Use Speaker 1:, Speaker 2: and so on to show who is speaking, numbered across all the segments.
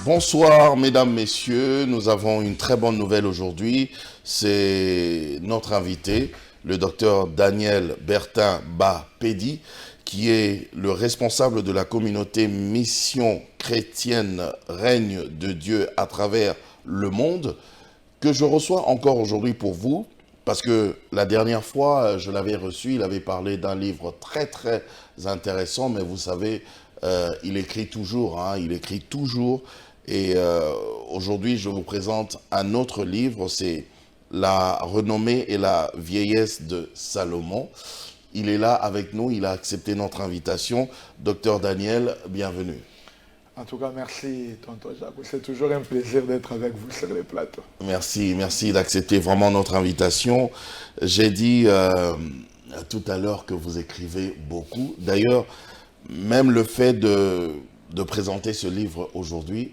Speaker 1: Bonsoir, mesdames, messieurs. Nous avons une très bonne nouvelle aujourd'hui. C'est notre invité, le docteur Daniel Bertin Ba-Pedi, qui est le responsable de la communauté Mission chrétienne Règne de Dieu à travers le monde, que je reçois encore aujourd'hui pour vous, parce que la dernière fois, je l'avais reçu, il avait parlé d'un livre très très intéressant, mais vous savez, il écrit toujours, et aujourd'hui, je vous présente un autre livre, c'est La renommée et la vieillesse de Salomon. Il est là avec nous, il a accepté notre invitation. Docteur Daniel, bienvenue.
Speaker 2: En tout cas, merci, tonton Jacques. C'est toujours un plaisir d'être avec vous sur le plateau.
Speaker 1: Merci d'accepter vraiment notre invitation. J'ai dit tout à l'heure que vous écrivez beaucoup. D'ailleurs, même le fait de présenter ce livre aujourd'hui,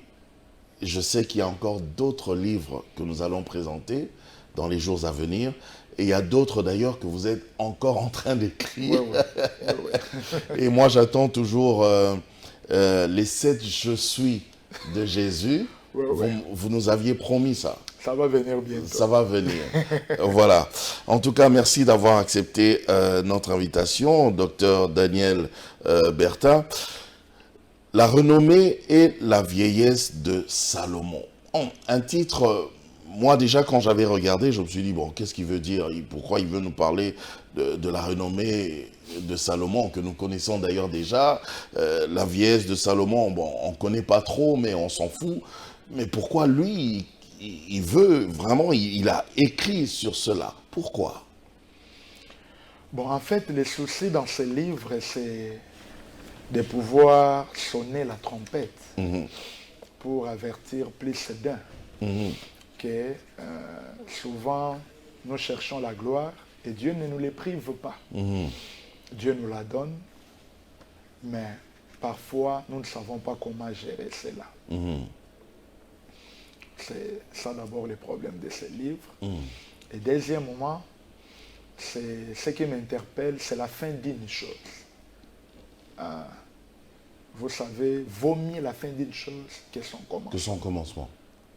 Speaker 1: je sais qu'il y a encore d'autres livres que nous allons présenter dans les jours à venir. Et il y a d'autres d'ailleurs que vous êtes encore en train d'écrire. Ouais. Et moi, j'attends toujours les 7 je suis de Jésus. Ouais. Vous nous aviez promis ça.
Speaker 2: Ça va venir bientôt.
Speaker 1: Ça va venir. Voilà. En tout cas, merci d'avoir accepté notre invitation, docteur Daniel Bertin. La renommée et la vieillesse de Salomon. Un titre, moi déjà quand j'avais regardé, je me suis dit, bon, qu'est-ce qu'il veut dire? Pourquoi il veut nous parler de la renommée de Salomon, que nous connaissons d'ailleurs déjà. La vieillesse de Salomon, bon, on ne connaît pas trop, mais on s'en fout. Mais pourquoi lui, il veut vraiment, il a écrit sur cela? Pourquoi?
Speaker 2: Bon, en fait, le souci dans ce livre, c'est de pouvoir sonner la trompette pour avertir plus d'un que souvent nous cherchons la gloire et Dieu ne nous les prive pas. Dieu nous la donne, mais parfois nous ne savons pas comment gérer cela. C'est ça d'abord le problème de ce livre. Et deuxièmement, c'est ce qui m'interpelle, c'est la fin d'une chose. Vous savez, vaut mieux la fin d'une chose que son commencement.
Speaker 1: Que son commencement.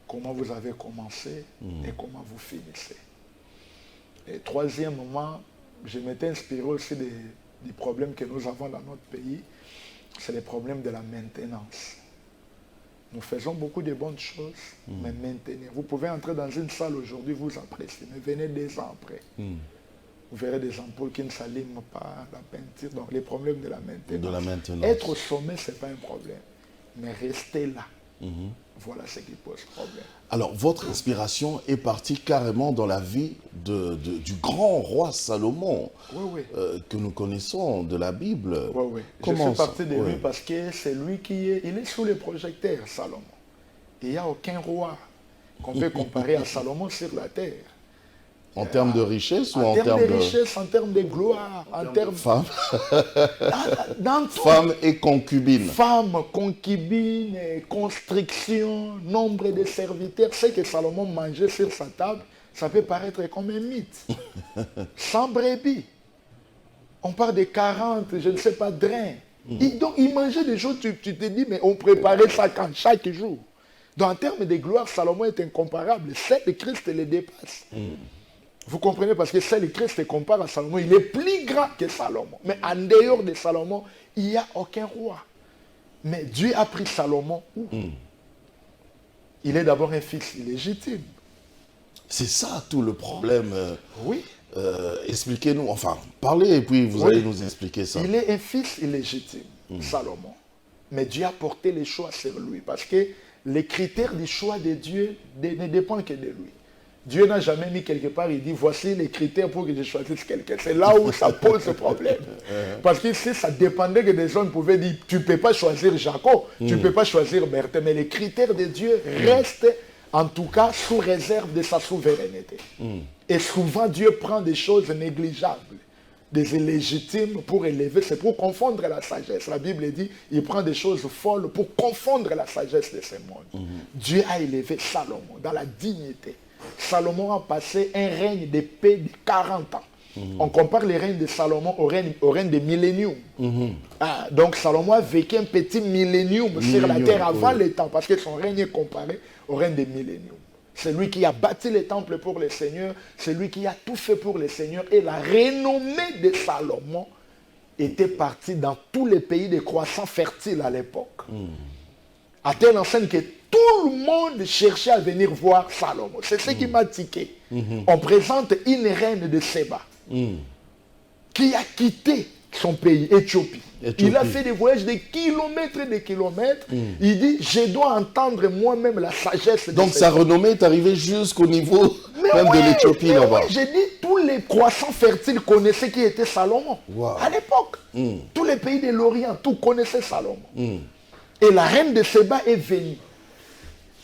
Speaker 2: Comment vous avez commencé et comment vous finissez. Et troisièmement, je m'étais inspiré aussi des problèmes que nous avons dans notre pays. C'est les problèmes de la maintenance. Nous faisons beaucoup de bonnes choses, mais maintenir. Vous pouvez entrer dans une salle aujourd'hui, vous appréciez, mais venez 2 ans après. Vous verrez des ampoules qui ne s'alignent pas, la peinture, donc les problèmes de la maintenance. Être au sommet, ce n'est pas un problème, mais rester là, voilà ce qui pose problème.
Speaker 1: Alors, votre inspiration est partie carrément dans la vie du grand roi Salomon, que nous connaissons de la Bible.
Speaker 2: Je suis parti de lui parce que c'est lui il est sous les projecteurs, Salomon. Il n'y a aucun roi qu'on peut comparer à Salomon sur la terre.
Speaker 1: En termes de richesse ou
Speaker 2: en termes de richesse, en termes de gloire, en termes de
Speaker 1: femmes.
Speaker 2: Dans tout.
Speaker 1: Femmes et concubines.
Speaker 2: Femmes, concubines, construction, nombre de serviteurs. Ce que Salomon mangeait sur sa table, ça peut paraître comme un mythe. 100 brebis. On parle de 40, je ne sais pas, drains. Donc, il mangeait des choses, tu te dis, mais on préparait ça quand chaque jour. Donc, en termes de gloire, Salomon est incomparable. Seul Christ le dépasse. Vous comprenez, parce que seul Christ se compare à Salomon. Il est plus grand que Salomon. Mais en dehors de Salomon, il n'y a aucun roi. Mais Dieu a pris Salomon où? Il est d'abord un fils illégitime.
Speaker 1: C'est ça tout le problème.
Speaker 2: Oui.
Speaker 1: Expliquez-nous, enfin, parlez et puis vous allez nous expliquer ça.
Speaker 2: Il est un fils illégitime, Salomon. Mais Dieu a porté les choix sur lui. Parce que les critères du choix de Dieu ne dépendent que de lui. Dieu n'a jamais mis quelque part, il dit, voici les critères pour que je choisisse quelqu'un. C'est là où ça pose ce problème. Parce que si ça dépendait que des hommes pouvaient dire, tu ne peux pas choisir Jacob, tu ne peux pas choisir Berthe, mais les critères de Dieu restent, en tout cas, sous réserve de sa souveraineté. Et souvent, Dieu prend des choses négligeables, des illégitimes pour élever, c'est pour confondre la sagesse. La Bible dit, il prend des choses folles pour confondre la sagesse de ce monde. Dieu a élevé Salomon dans la dignité. Salomon a passé un règne de paix de 40 ans. On compare les règnes de Salomon au règne de millénium. Donc Salomon a vécu un petit millénium sur la terre avant les temps, parce que son règne est comparé au règne de millénium. C'est lui qui a bâti les temples pour le Seigneur, c'est lui qui a tout fait pour le Seigneur. Et la renommée de Salomon était partie dans tous les pays de croissants fertiles à l'époque. À telle enseigne que tout le monde cherchait à venir voir Salomon. C'est ce qui m'a tiqué. On présente une reine de Séba qui a quitté son pays, Éthiopie. Il a fait des voyages de kilomètres et de kilomètres. Il dit, je dois entendre moi-même la sagesse.
Speaker 1: Donc sa renommée est arrivée jusqu'au niveau même de l'Éthiopie là-bas.
Speaker 2: J'ai dit, tous les croissants fertiles connaissaient qui était Salomon. À l'époque, tous les pays de l'Orient, tout connaissaient Salomon. Et la reine de Séba est venue.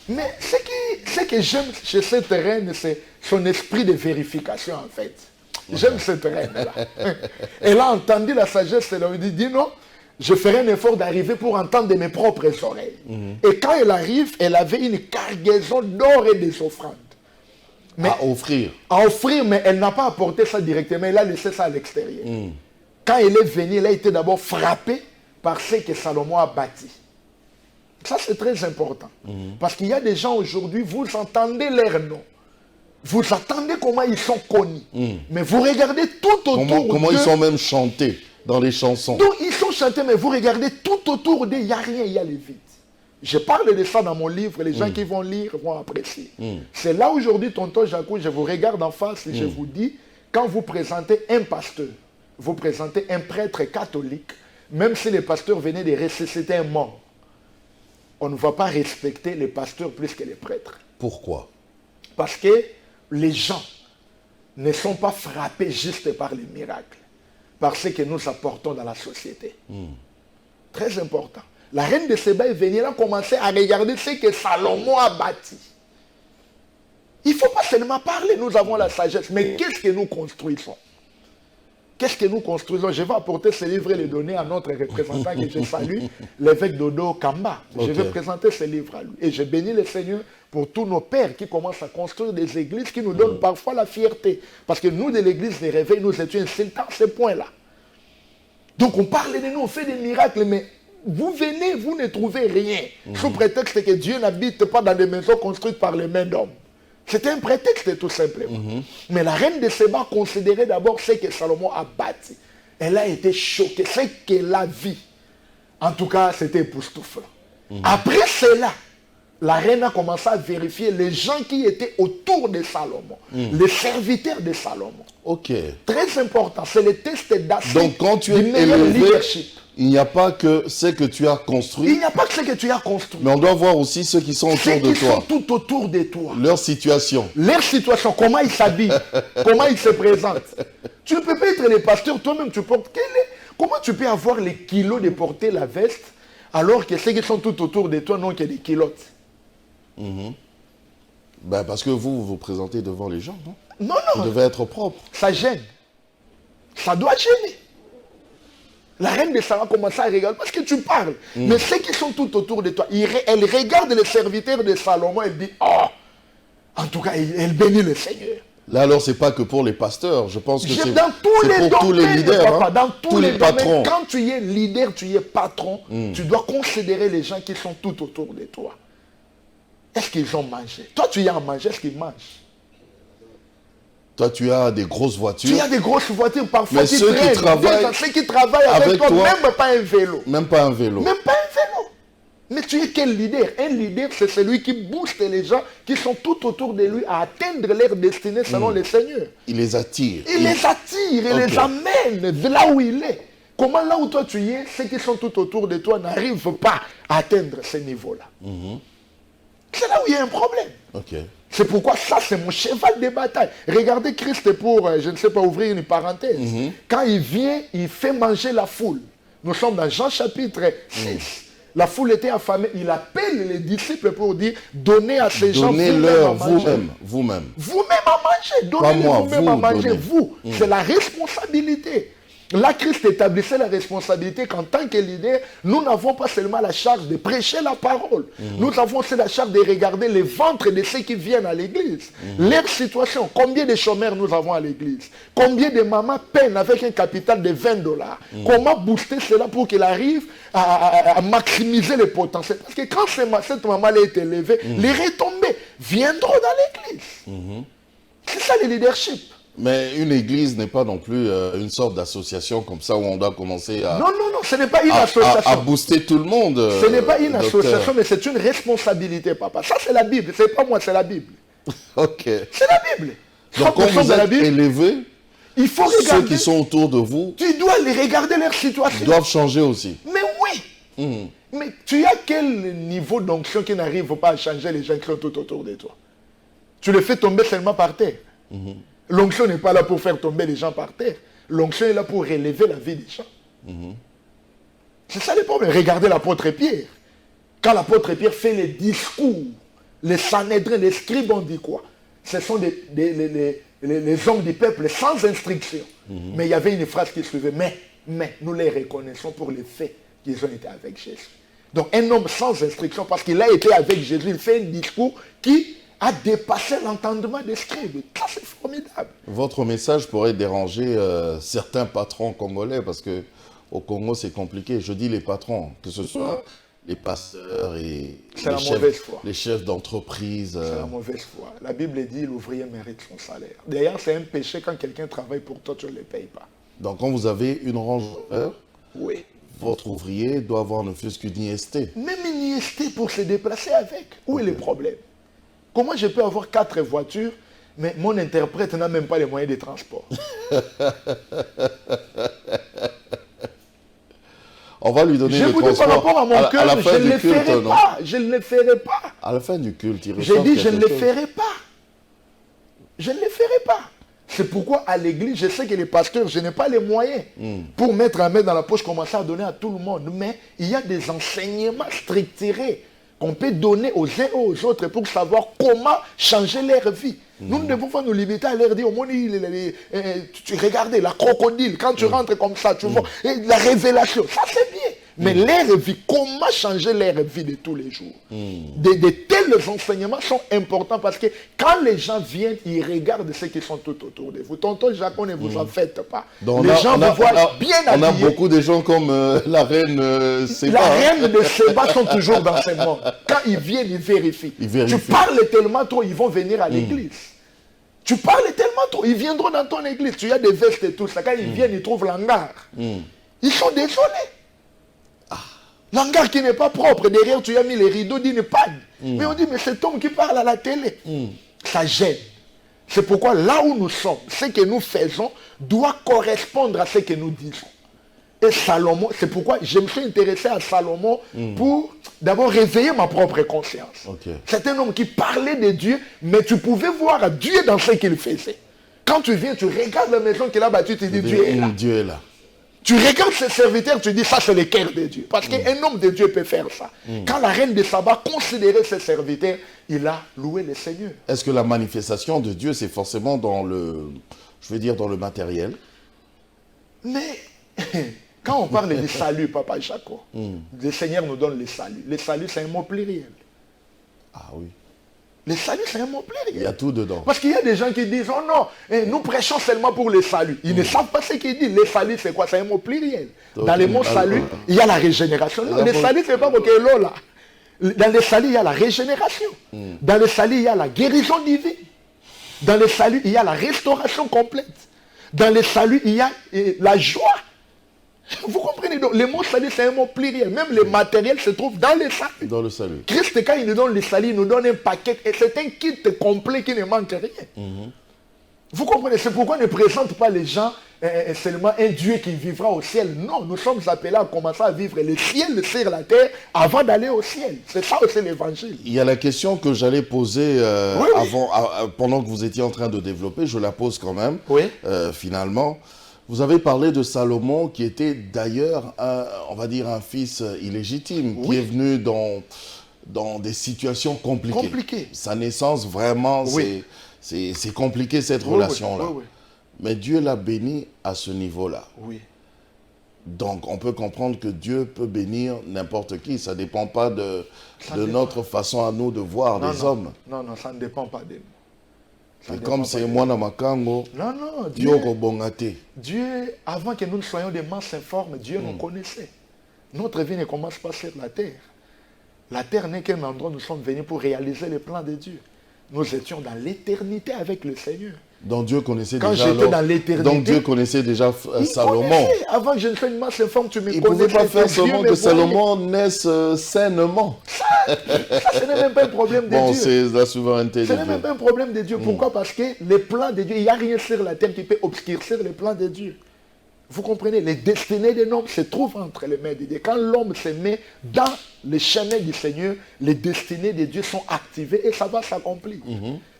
Speaker 2: Mais ce que j'aime chez cette reine, c'est son esprit de vérification en fait. J'aime cette reine-là. Elle a entendu la sagesse, elle a dit non, je ferai un effort d'arriver pour entendre de mes propres oreilles. Et quand elle arrive, elle avait une cargaison d'or et des offrandes. Mais,
Speaker 1: à offrir.
Speaker 2: À offrir, mais elle n'a pas apporté ça directement, elle a laissé ça à l'extérieur. Quand elle est venue, elle a été d'abord frappée par ce que Salomon a bâti. Ça, c'est très important. Parce qu'il y a des gens aujourd'hui, vous entendez leur nom. Vous attendez comment ils sont connus. Mais vous regardez tout autour
Speaker 1: comment ils sont même chantés dans les chansons.
Speaker 2: Donc, ils sont chantés, mais vous regardez tout autour d'eux, il n'y a rien, il y a les vides. Je parle de ça dans mon livre, les gens qui vont lire vont apprécier. C'est là aujourd'hui, tonton Jacou, je vous regarde en face et je vous dis, quand vous présentez un pasteur, vous présentez un prêtre catholique, même si le pasteur venait de ressusciter un mort, on ne va pas respecter les pasteurs plus que les prêtres.
Speaker 1: Pourquoi?
Speaker 2: Parce que les gens ne sont pas frappés juste par les miracles, par ce que nous apportons dans la société. Très important. La reine de Séba est venue, elle a commencé à regarder ce que Salomon a bâti. Il ne faut pas seulement parler, nous avons la sagesse, mais qu'est-ce que nous construisons? Qu'est-ce que nous construisons? Je vais apporter ce livre et les donner à notre représentant que je salue, l'évêque Dodo Kamba. Je vais présenter ce livre à lui. Et je bénis le Seigneur pour tous nos pères qui commencent à construire des églises qui nous donnent parfois la fierté. Parce que nous, de l'église des réveils, nous étions insultants à ce point-là. Donc on parle de nous, on fait des miracles, mais vous venez, vous ne trouvez rien. Sous prétexte que Dieu n'habite pas dans des maisons construites par les mains d'hommes. C'était un prétexte tout simplement. Mais la reine de Séba considérait d'abord ce que Salomon a bâti. Elle a été choquée. Ce qu'elle a vu, en tout cas, c'était époustouflant. Après cela, la reine a commencé à vérifier les gens qui étaient autour de Salomon, les serviteurs de Salomon.
Speaker 1: Ok.
Speaker 2: Très important, c'est le test d'assez.
Speaker 1: Donc quand tu es élevé, il n'y a pas que ce que tu as construit.
Speaker 2: Il n'y a pas que ce que tu as construit.
Speaker 1: Mais on doit voir aussi ceux qui sont autour de toi.
Speaker 2: Ceux qui sont tout autour de toi.
Speaker 1: Leur situation.
Speaker 2: Leur situation, comment ils s'habillent, comment ils se présentent. Tu ne peux pas être le pasteur, toi-même tu portes. Comment tu peux avoir les kilos de porter la veste alors que ceux qui sont tout autour de toi n'ont que des kilotes?
Speaker 1: Ben parce que vous vous présentez devant les gens, non?
Speaker 2: Non, non.
Speaker 1: Vous devez être propre.
Speaker 2: Ça gêne. Ça doit gêner. La reine de Sarah commence à regarder parce que tu parles. Mais ceux qui sont tout autour de toi, elle regarde les serviteurs de Salomon, elle dit, oh, en tout cas, elle bénit le Seigneur.
Speaker 1: Là, alors, c'est pas que pour les pasteurs. Je pense que c'est
Speaker 2: pour
Speaker 1: tous les leaders.
Speaker 2: Papa, dans tous les
Speaker 1: patrons.
Speaker 2: Quand tu es leader, tu es patron, tu dois considérer les gens qui sont tout autour de toi. Est-ce qu'ils ont mangé? Toi, tu y as à manger, est-ce qu'ils mangent?
Speaker 1: Toi, tu as des grosses voitures.
Speaker 2: Tu as des grosses voitures parfois.
Speaker 1: Mais ceux qui travaillent
Speaker 2: avec toi, même pas un vélo.
Speaker 1: Même pas un vélo.
Speaker 2: Même pas un vélo. Mais tu es quel leader? Un leader, c'est celui qui booste les gens qui sont tout autour de lui à atteindre leur destinée selon le Seigneur.
Speaker 1: Il les attire.
Speaker 2: Il les attire, il les amène de là où il est. Comment là où toi tu es, ceux qui sont tout autour de toi n'arrivent pas à atteindre ce niveau-là. C'est là où il y a un problème. C'est pourquoi ça, c'est mon cheval de bataille. Regardez Christ pour, je ne sais pas, ouvrir une parenthèse. Quand il vient, il fait manger la foule. Nous sommes dans Jean chapitre 6. La foule était affamée. Il appelle les disciples pour dire, donnez à ces gens
Speaker 1: donnez-leur vous-même. Vous-même
Speaker 2: à manger. Donnez-leur vous-même à manger. Vous. C'est la responsabilité. Là, Christ établissait la responsabilité qu'en tant que leader, nous n'avons pas seulement la charge de prêcher la parole. Nous avons aussi la charge de regarder les ventres de ceux qui viennent à l'église. Leur situation, combien de chômeurs nous avons à l'église? Combien de mamans peinent avec un capital de $20? Comment booster cela pour qu'il arrive à maximiser les potentiels? Parce que quand cette maman a été élevée, les retombées viendront dans l'église. C'est ça le leadership.
Speaker 1: Mais une église n'est pas non plus une sorte d'association comme ça où on doit commencer à...
Speaker 2: Non, ce n'est pas une association.
Speaker 1: À booster tout le monde.
Speaker 2: Ce n'est pas une association, mais c'est une responsabilité, papa. Ça, c'est la Bible. C'est pas moi, c'est la Bible.
Speaker 1: Ok.
Speaker 2: C'est la Bible.
Speaker 1: Donc, quand vous êtes élevé,
Speaker 2: il faut regarder.
Speaker 1: Ceux qui sont autour de vous...
Speaker 2: Tu dois les regarder leur situation.
Speaker 1: Doivent changer aussi.
Speaker 2: Mais oui. Mais tu as quel niveau d'onction qui n'arrive pas à changer les gens qui sont tout autour de toi? Tu le fais tomber seulement par terre. L'onction n'est pas là pour faire tomber les gens par terre. L'onction est là pour relever la vie des gens. C'est ça le problème. Regardez l'apôtre Pierre. Quand l'apôtre Pierre fait les discours, les Sanhédrins, les scribes ont dit quoi? Ce sont les hommes du peuple sans instruction. Mais il y avait une phrase qui suivait. Mais nous les reconnaissons pour les faits qu'ils ont été avec Jésus. Donc un homme sans instruction, parce qu'il a été avec Jésus, il fait un discours qui a dépassé l'entendement des scribes. Ça, c'est formidable.
Speaker 1: Votre message pourrait déranger certains patrons congolais, parce que au Congo, c'est compliqué. Je dis les patrons, que ce soit les pasteurs et les chefs d'entreprise.
Speaker 2: C'est la mauvaise foi. La Bible dit l'ouvrier mérite son salaire. D'ailleurs, c'est un péché quand quelqu'un travaille pour toi, tu ne le payes pas.
Speaker 1: Donc, quand vous avez une Range Rover,
Speaker 2: oui,
Speaker 1: votre ouvrier doit avoir ne fût-ce qu'une IST.
Speaker 2: Même une IST pour se déplacer avec. Où est le problème? Comment je peux avoir 4 voitures, mais mon interprète n'a même pas les moyens de transport?
Speaker 1: On va lui donner le transport.
Speaker 2: Je vous dis par rapport à mon cœur, je ne le ferai pas. Je ne le ferai pas.
Speaker 1: À la fin du culte, il
Speaker 2: j'ai dit, je ne le ferai pas. Je ne le ferai pas. C'est pourquoi à l'église, je sais que les pasteurs, je n'ai pas les moyens pour mettre la main dans la poche, commencer à donner à tout le monde. Mais il y a des enseignements structurés qu'on peut donner aux uns et aux autres pour savoir comment changer leur vie. Nous ne devons pas nous limiter à leur dire, au monde, regardez, la crocodile, quand tu rentres comme ça, tu vois, et la révélation, ça c'est bien. Mais leur vie, comment changer leur vie de tous les jours? De tels enseignements sont importants parce que quand les gens viennent, ils regardent ceux qui sont tout autour de vous. Tonton Jacques, ne vous en faites pas.
Speaker 1: Donc
Speaker 2: les gens vous voient bien habillés.
Speaker 1: On a beaucoup de gens comme la reine Séba.
Speaker 2: La reine de Séba sont toujours dans ce monde. Quand ils viennent, ils vérifient. Tu parles tellement trop, ils vont venir à l'église. Tu parles tellement trop, ils viendront dans ton église. Tu as des vestes et tout ça. Quand ils viennent, ils trouvent l'hangar. Ils sont désolés. L'hangar qui n'est pas propre, derrière tu as mis les rideaux d'une panne. Mais on dit, mais cet homme qui parle à la télé, ça gêne. C'est pourquoi là où nous sommes, ce que nous faisons doit correspondre à ce que nous disons. Et Salomon, c'est pourquoi je me suis intéressé à Salomon pour d'abord réveiller ma propre conscience. C'est un homme qui parlait de Dieu, mais tu pouvais voir Dieu dans ce qu'il faisait. Quand tu viens, tu regardes la maison qu'il a bâtie, tu dis Dieu est là.
Speaker 1: Dieu est là.
Speaker 2: Tu regardes ses serviteurs, tu dis ça c'est le cœur de Dieu. Parce qu'un homme de Dieu peut faire ça. Quand la reine de Saba considérait ses serviteurs, il a loué le Seigneur.
Speaker 1: Est-ce que la manifestation de Dieu, c'est forcément dans le, je veux dire, dans le matériel?
Speaker 2: Mais quand on parle du salut, Papa Jaco, le Seigneur nous donne le salut. Le salut, c'est un mot pluriel.
Speaker 1: Ah oui.
Speaker 2: Le salut, c'est un mot pluriel.
Speaker 1: Il y a tout dedans.
Speaker 2: Parce qu'il y a des gens qui disent, oh non, nous prêchons seulement pour le salut. Ils ne savent pas ce qu'ils disent. Le salut, c'est quoi? C'est un mot pluriel. Dans le mot salut, il y a la régénération. Non, le salut, c'est pas pour que l'eau là. Dans le salut, il y a la régénération. Dans le salut, il y a la guérison divine. Dans le salut, il y a la restauration complète. Dans le salut, il y a la joie. Vous comprenez? Donc, le mot salut, c'est un mot pluriel. Même le matériel se trouve dans le salut.
Speaker 1: Dans le salut.
Speaker 2: Christ, quand il nous donne le salut, il nous donne un paquet. Et c'est un kit complet qui ne manque rien. Vous comprenez? C'est pourquoi on ne présente pas les gens seulement un Dieu qui vivra au ciel. Non, nous sommes appelés à commencer à vivre le ciel sur la terre avant d'aller au ciel. C'est ça aussi l'évangile.
Speaker 1: Il y a la question que j'allais poser pendant que vous étiez en train de développer. Je la pose quand même. Finalement. Vous avez parlé de Salomon qui était d'ailleurs, on va dire, un fils illégitime, qui est venu dans des situations compliquées. Sa naissance, vraiment, c'est compliqué cette relation-là. Mais Dieu l'a béni à ce niveau-là. Donc, on peut comprendre que Dieu peut bénir n'importe qui. Ça ne dépend pas de
Speaker 2: dépend.
Speaker 1: notre façon à nous de voir les hommes.
Speaker 2: Non, ça ne dépend pas de nous.
Speaker 1: C'est comme c'est moi dans ma kango.
Speaker 2: Non, non, Dieu, avant que nous ne soyons des masses informes, Dieu nous connaissait. Notre vie ne commence pas sur la terre. La terre n'est qu'un endroit où nous sommes venus pour réaliser les plans de Dieu. Nous étions dans l'éternité avec le Seigneur.
Speaker 1: Donc Dieu connaissait
Speaker 2: Quand
Speaker 1: déjà.
Speaker 2: J'étais dans l'éternité.
Speaker 1: Donc Dieu connaissait déjà Salomon.
Speaker 2: Avant que je ne sois une masse informe, tu me
Speaker 1: Il
Speaker 2: connaissais.
Speaker 1: Il ne pouvait pas faire seulement que Salomon naisse sainement.
Speaker 2: Ça, ce n'est même pas un problème de Dieu.
Speaker 1: Bon, c'est la souveraineté de Dieu.
Speaker 2: Ce n'est même pas un problème de Dieu. Pourquoi? Parce que les plans de Dieu, il n'y a rien sur la terre qui peut obscurcir les plans de Dieu. Vous comprenez? Les destinées de l'homme se trouvent entre les mains de Dieu. Quand l'homme se met dans le chemin du Seigneur, les destinées de Dieu sont activées et ça va s'accomplir.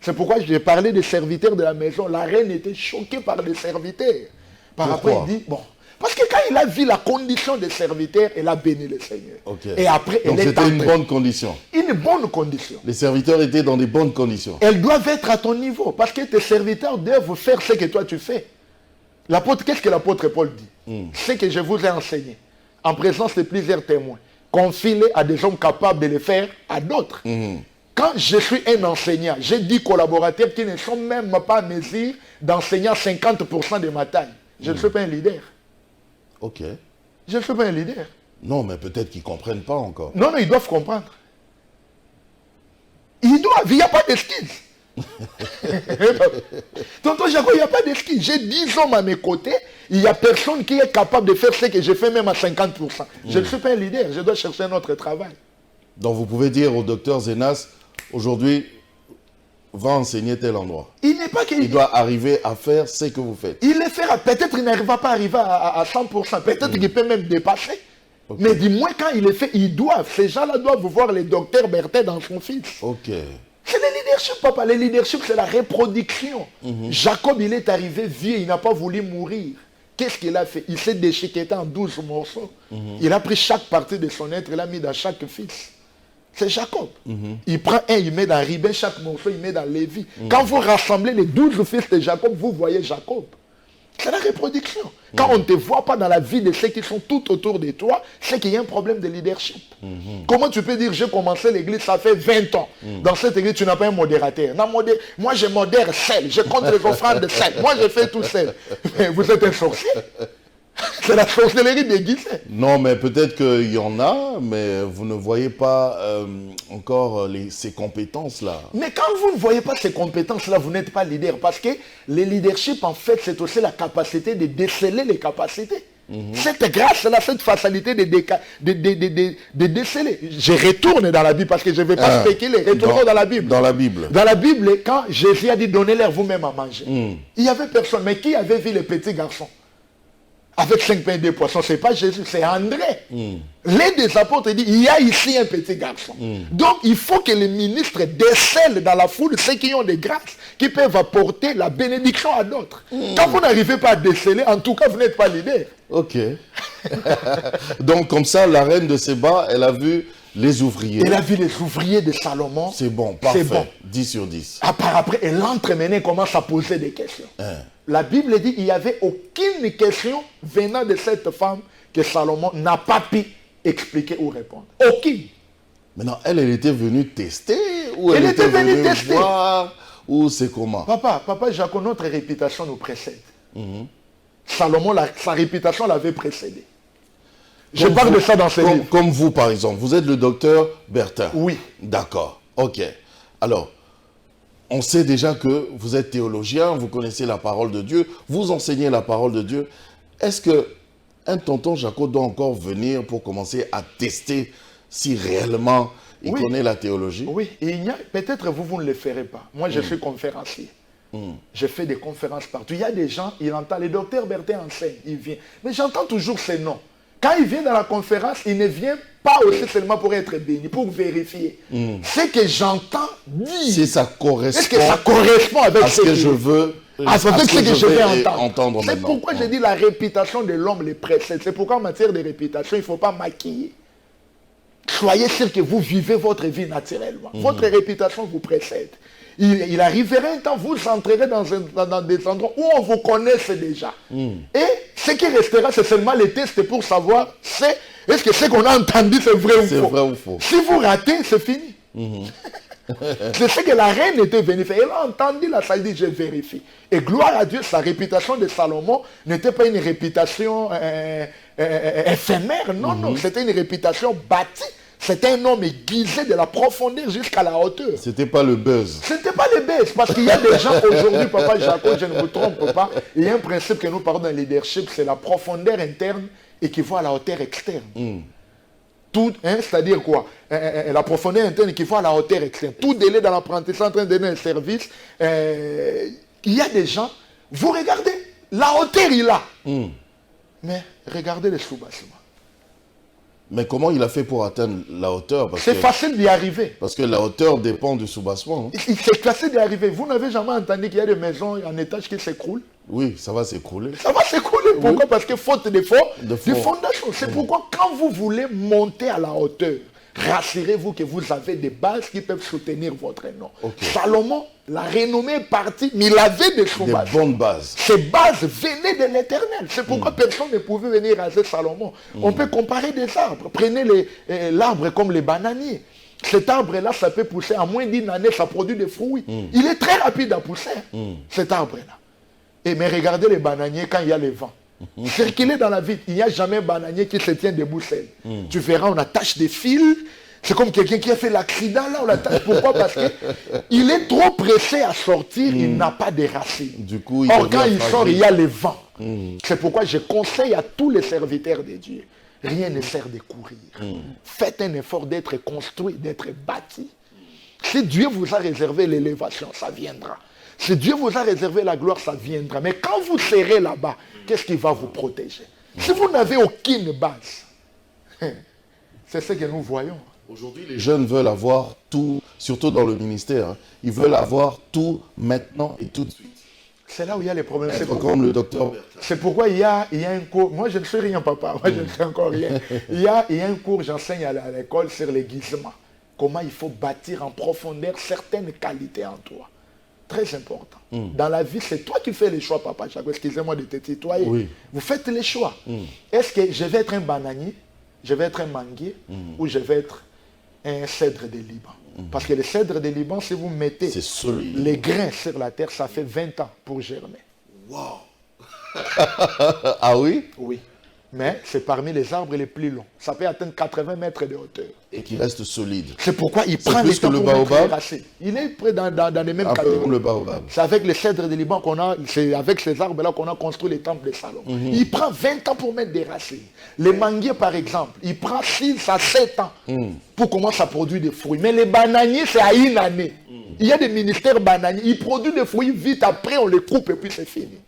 Speaker 2: C'est pourquoi j'ai parlé des serviteurs de la maison. La reine était choquée par les serviteurs. Après, il dit, bon, parce que quand il a vu la condition des serviteurs, elle a béni le Seigneur.
Speaker 1: Okay.
Speaker 2: Et après,
Speaker 1: donc c'était une bonne condition.
Speaker 2: Une bonne condition.
Speaker 1: Les serviteurs étaient dans des bonnes conditions.
Speaker 2: Elles doivent être à ton niveau. Parce que tes serviteurs doivent faire ce que toi tu fais. L'apôtre, qu'est-ce que l'apôtre Paul dit? Ce que je vous ai enseigné, en présence de plusieurs témoins, confie-les à des hommes capables de le faire à d'autres. Quand je suis un enseignant, j'ai 10 collaborateurs qui ne sont même pas à mesure d'enseigner 50% de ma taille. Je ne suis pas un leader.
Speaker 1: Ok.
Speaker 2: Je ne suis pas un leader.
Speaker 1: Non, mais peut-être qu'ils ne comprennent pas encore.
Speaker 2: Non, ils doivent comprendre. Ils doivent, il n'y a pas d'excuse. Tonton Jaco, il n'y a pas d'excuse. J'ai 10 hommes à mes côtés, il n'y a personne qui est capable de faire ce que je fais même à 50%. Je ne suis pas un leader, je dois chercher un autre travail.
Speaker 1: Donc vous pouvez dire au docteur Zenas, aujourd'hui, va enseigner tel endroit. Il doit arriver à faire ce que vous faites.
Speaker 2: Il le fera. Peut-être qu'il n'arrivera pas à arriver à 100%. Peut-être qu'il peut même dépasser. Okay. Mais du moins, quand il est fait, ils doivent. Ces gens-là doivent voir le docteur Berthet dans son fils.
Speaker 1: Ok.
Speaker 2: C'est le leadership, papa. Le leadership, c'est la reproduction. Jacob, il est arrivé vieux, il n'a pas voulu mourir. Qu'est-ce qu'il a fait? Il s'est déchiqueté en 12 morceaux. Il a pris chaque partie de son être, il l'a mis dans chaque fils. C'est Jacob. Il prend un, il met dans Ribin, chaque morceau, il met dans Lévi. Quand vous rassemblez les 12 fils de Jacob, vous voyez Jacob. C'est la reproduction. Quand on ne te voit pas dans la vie de ceux qui sont tout autour de toi, c'est qu'il y a un problème de leadership. Comment tu peux dire, j'ai commencé l'église, ça fait 20 ans. Dans cette église, tu n'as pas un modérateur. Non, moi, je modère seul. Je compte les offrandes seul. Moi, je fais tout seul. Mais vous êtes un sorcier. C'est la sorcellerie déguisée.
Speaker 1: Non, mais peut-être qu'il y en a, mais vous ne voyez pas encore ces compétences-là.
Speaker 2: Mais quand vous ne voyez pas ces compétences-là, vous n'êtes pas leader. Parce que le leadership, en fait, c'est aussi la capacité de déceler les capacités. Cette grâce-là, cette facilité de déceler. Je retourne dans la Bible parce que je ne vais pas spéculer. Retournons dans la Bible.
Speaker 1: Dans la Bible.
Speaker 2: Dans la Bible, quand Jésus a dit donnez-leur vous-même à manger, il n'y avait personne. Mais qui avait vu les petits garçons avec 5 pains et 2 poissons? Ce n'est pas Jésus, c'est André. L'un des apôtres dit, il y a ici un petit garçon. Donc, il faut que les ministres décèlent dans la foule ceux qui ont des grâces, qui peuvent apporter la bénédiction à d'autres. Quand vous n'arrivez pas à déceler, en tout cas, vous n'êtes pas leader.
Speaker 1: Ok. Donc, comme ça, la reine de Séba, elle a vu les ouvriers.
Speaker 2: Elle a vu les ouvriers de Salomon.
Speaker 1: C'est bon, parfait.
Speaker 2: Bon.
Speaker 1: 10 sur 10.
Speaker 2: Après, elle entremenée commence à poser des questions. La Bible dit qu'il n'y avait aucune question venant de cette femme que Salomon n'a pas pu expliquer ou répondre. Aucune.
Speaker 1: Maintenant, elle était venue tester ou
Speaker 2: elle était venue tester
Speaker 1: voir, ou c'est comment?
Speaker 2: Papa, Jacob, notre réputation nous précède. Salomon, sa réputation l'avait précédé. Je parle de ça dans ce livre.
Speaker 1: Comme vous, par exemple. Vous êtes le docteur Bertin.
Speaker 2: Oui.
Speaker 1: D'accord. Ok. Alors, on sait déjà que vous êtes théologien, vous connaissez la parole de Dieu, vous enseignez la parole de Dieu. Est-ce qu'un tonton Jacob doit encore venir pour commencer à tester si réellement il connaît la théologie?
Speaker 2: Oui. Peut-être vous ne le ferez pas. Moi, je suis conférencier. Je fais des conférences partout. Il y a des gens, il entend, le docteur Bertin enseigne, il vient. Mais j'entends toujours ces noms. Quand il vient dans la conférence, il ne vient pas aussi seulement pour être béni, pour vérifier. Ce que j'entends dire.
Speaker 1: Si ça correspond.
Speaker 2: Est-ce que ça correspond avec
Speaker 1: ce que je veux
Speaker 2: avec ce que je vais
Speaker 1: entendre.
Speaker 2: C'est pourquoi je dis la réputation de l'homme les précède. C'est pourquoi en matière de réputation, il ne faut pas maquiller. soyez sûr que vous vivez votre vie naturellement. Votre réputation vous précède. Il arrivera un temps, vous entrerez dans des endroits où on vous connaisse déjà. Et ce qui restera, c'est seulement les tests pour savoir est-ce que ce qu'on a entendu, c'est vrai ou faux. Si vous ratez, c'est fini. C'est ce que la reine était venue faire. Elle a entendu la salle, dit, je vérifie. Et gloire à Dieu, sa réputation de Salomon n'était pas une réputation éphémère. Non, c'était une réputation bâtie. C'était un homme aiguisé de la profondeur jusqu'à la hauteur.
Speaker 1: C'était pas le buzz.
Speaker 2: C'était pas le buzz. Parce qu'il y a des gens aujourd'hui, Papa Jacob, je ne me trompe pas, il y a un principe que nous parlons dans le leadership, c'est la profondeur interne équivaut à la hauteur externe. Tout, c'est-à-dire quoi? La profondeur interne équivaut à la hauteur externe. Tout délai dans l'apprentissage en train de donner un service, il y a des gens, vous regardez, la hauteur il a. Mais regardez les sous-bassements.
Speaker 1: Mais comment il a fait pour atteindre la hauteur?
Speaker 2: C'est facile d'y arriver.
Speaker 1: Parce que la hauteur dépend du soubassement.
Speaker 2: C'est facile d'y arriver. Vous n'avez jamais entendu qu'il y a des maisons en étage qui s'écroulent?
Speaker 1: Oui, ça va s'écrouler.
Speaker 2: Ça va s'écrouler. Pourquoi? Parce que faute de
Speaker 1: fondations.
Speaker 2: C'est pourquoi quand vous voulez monter à la hauteur, rassurez-vous que vous avez des bases qui peuvent soutenir votre nom. Salomon, la renommée est partie, mais il avait des bases.
Speaker 1: Des bonnes bases.
Speaker 2: Ces bases venaient de l'Éternel. C'est pourquoi personne ne pouvait venir raser Salomon. On peut comparer des arbres. Prenez l'arbre comme les bananiers. Cet arbre-là, ça peut pousser. En moins d'une année, ça produit des fruits. Il est très rapide à pousser, cet arbre-là. Mais regardez les bananiers quand il y a le vent. Circuler dans la ville, il n'y a jamais un bananier qui se tient debout seul. Tu verras, on attache des fils. C'est comme quelqu'un qui a fait l'accident là, on l'attache. Pourquoi? Parce qu'il est trop pressé à sortir, il n'a pas de racines.
Speaker 1: Du coup,
Speaker 2: or, quand il sort, il y a le vent. C'est pourquoi je conseille à tous les serviteurs de Dieu, rien ne sert de courir. Faites un effort d'être construit, d'être bâti. Si Dieu vous a réservé l'élévation, ça viendra. Si Dieu vous a réservé la gloire, ça viendra. Mais quand vous serez là-bas, qu'est-ce qui va vous protéger? Si vous n'avez aucune base, c'est ce que nous voyons.
Speaker 1: Aujourd'hui, les jeunes veulent avoir tout, surtout dans le ministère. Ils veulent avoir tout maintenant et tout de suite.
Speaker 2: C'est là où il y a les problèmes.
Speaker 1: C'est comme le docteur.
Speaker 2: C'est pourquoi il y a un cours. Moi, je ne sais rien, papa. Moi, je ne sais encore rien. Il y a un cours, j'enseigne à l'école sur l'aiguisement. Comment il faut bâtir en profondeur certaines qualités en toi. Très important. Dans la vie, c'est toi qui fais les choix, papa. Excusez-moi de te tutoyer.
Speaker 1: Oui.
Speaker 2: Vous faites les choix. Est-ce que je vais être un bananier, je vais être un manguier, ou je vais être un cèdre de Liban? Parce que le cèdre de Liban, si vous mettez les grains sur la terre, ça fait 20 ans pour germer.
Speaker 1: Wow! Ah oui?
Speaker 2: Oui. Mais c'est parmi les arbres les plus longs. Ça peut atteindre 80 mètres de hauteur.
Speaker 1: Et qui reste solide.
Speaker 2: C'est pourquoi il prend les temps pour mettre les racines. Il est près dans les mêmes catégories.
Speaker 1: Comme le baobab.
Speaker 2: C'est avec les cèdres de Liban qu'on a, c'est avec ces arbres-là qu'on a construit les temples de Salomon. Il prend 20 ans pour mettre des racines. Les manguiers, par exemple, il prend 6 à 7 ans pour commencer à produire des fruits. Mais les bananiers, c'est à une année. Il y a des ministères bananiers. Ils produisent des fruits vite, après on les coupe et puis c'est fini.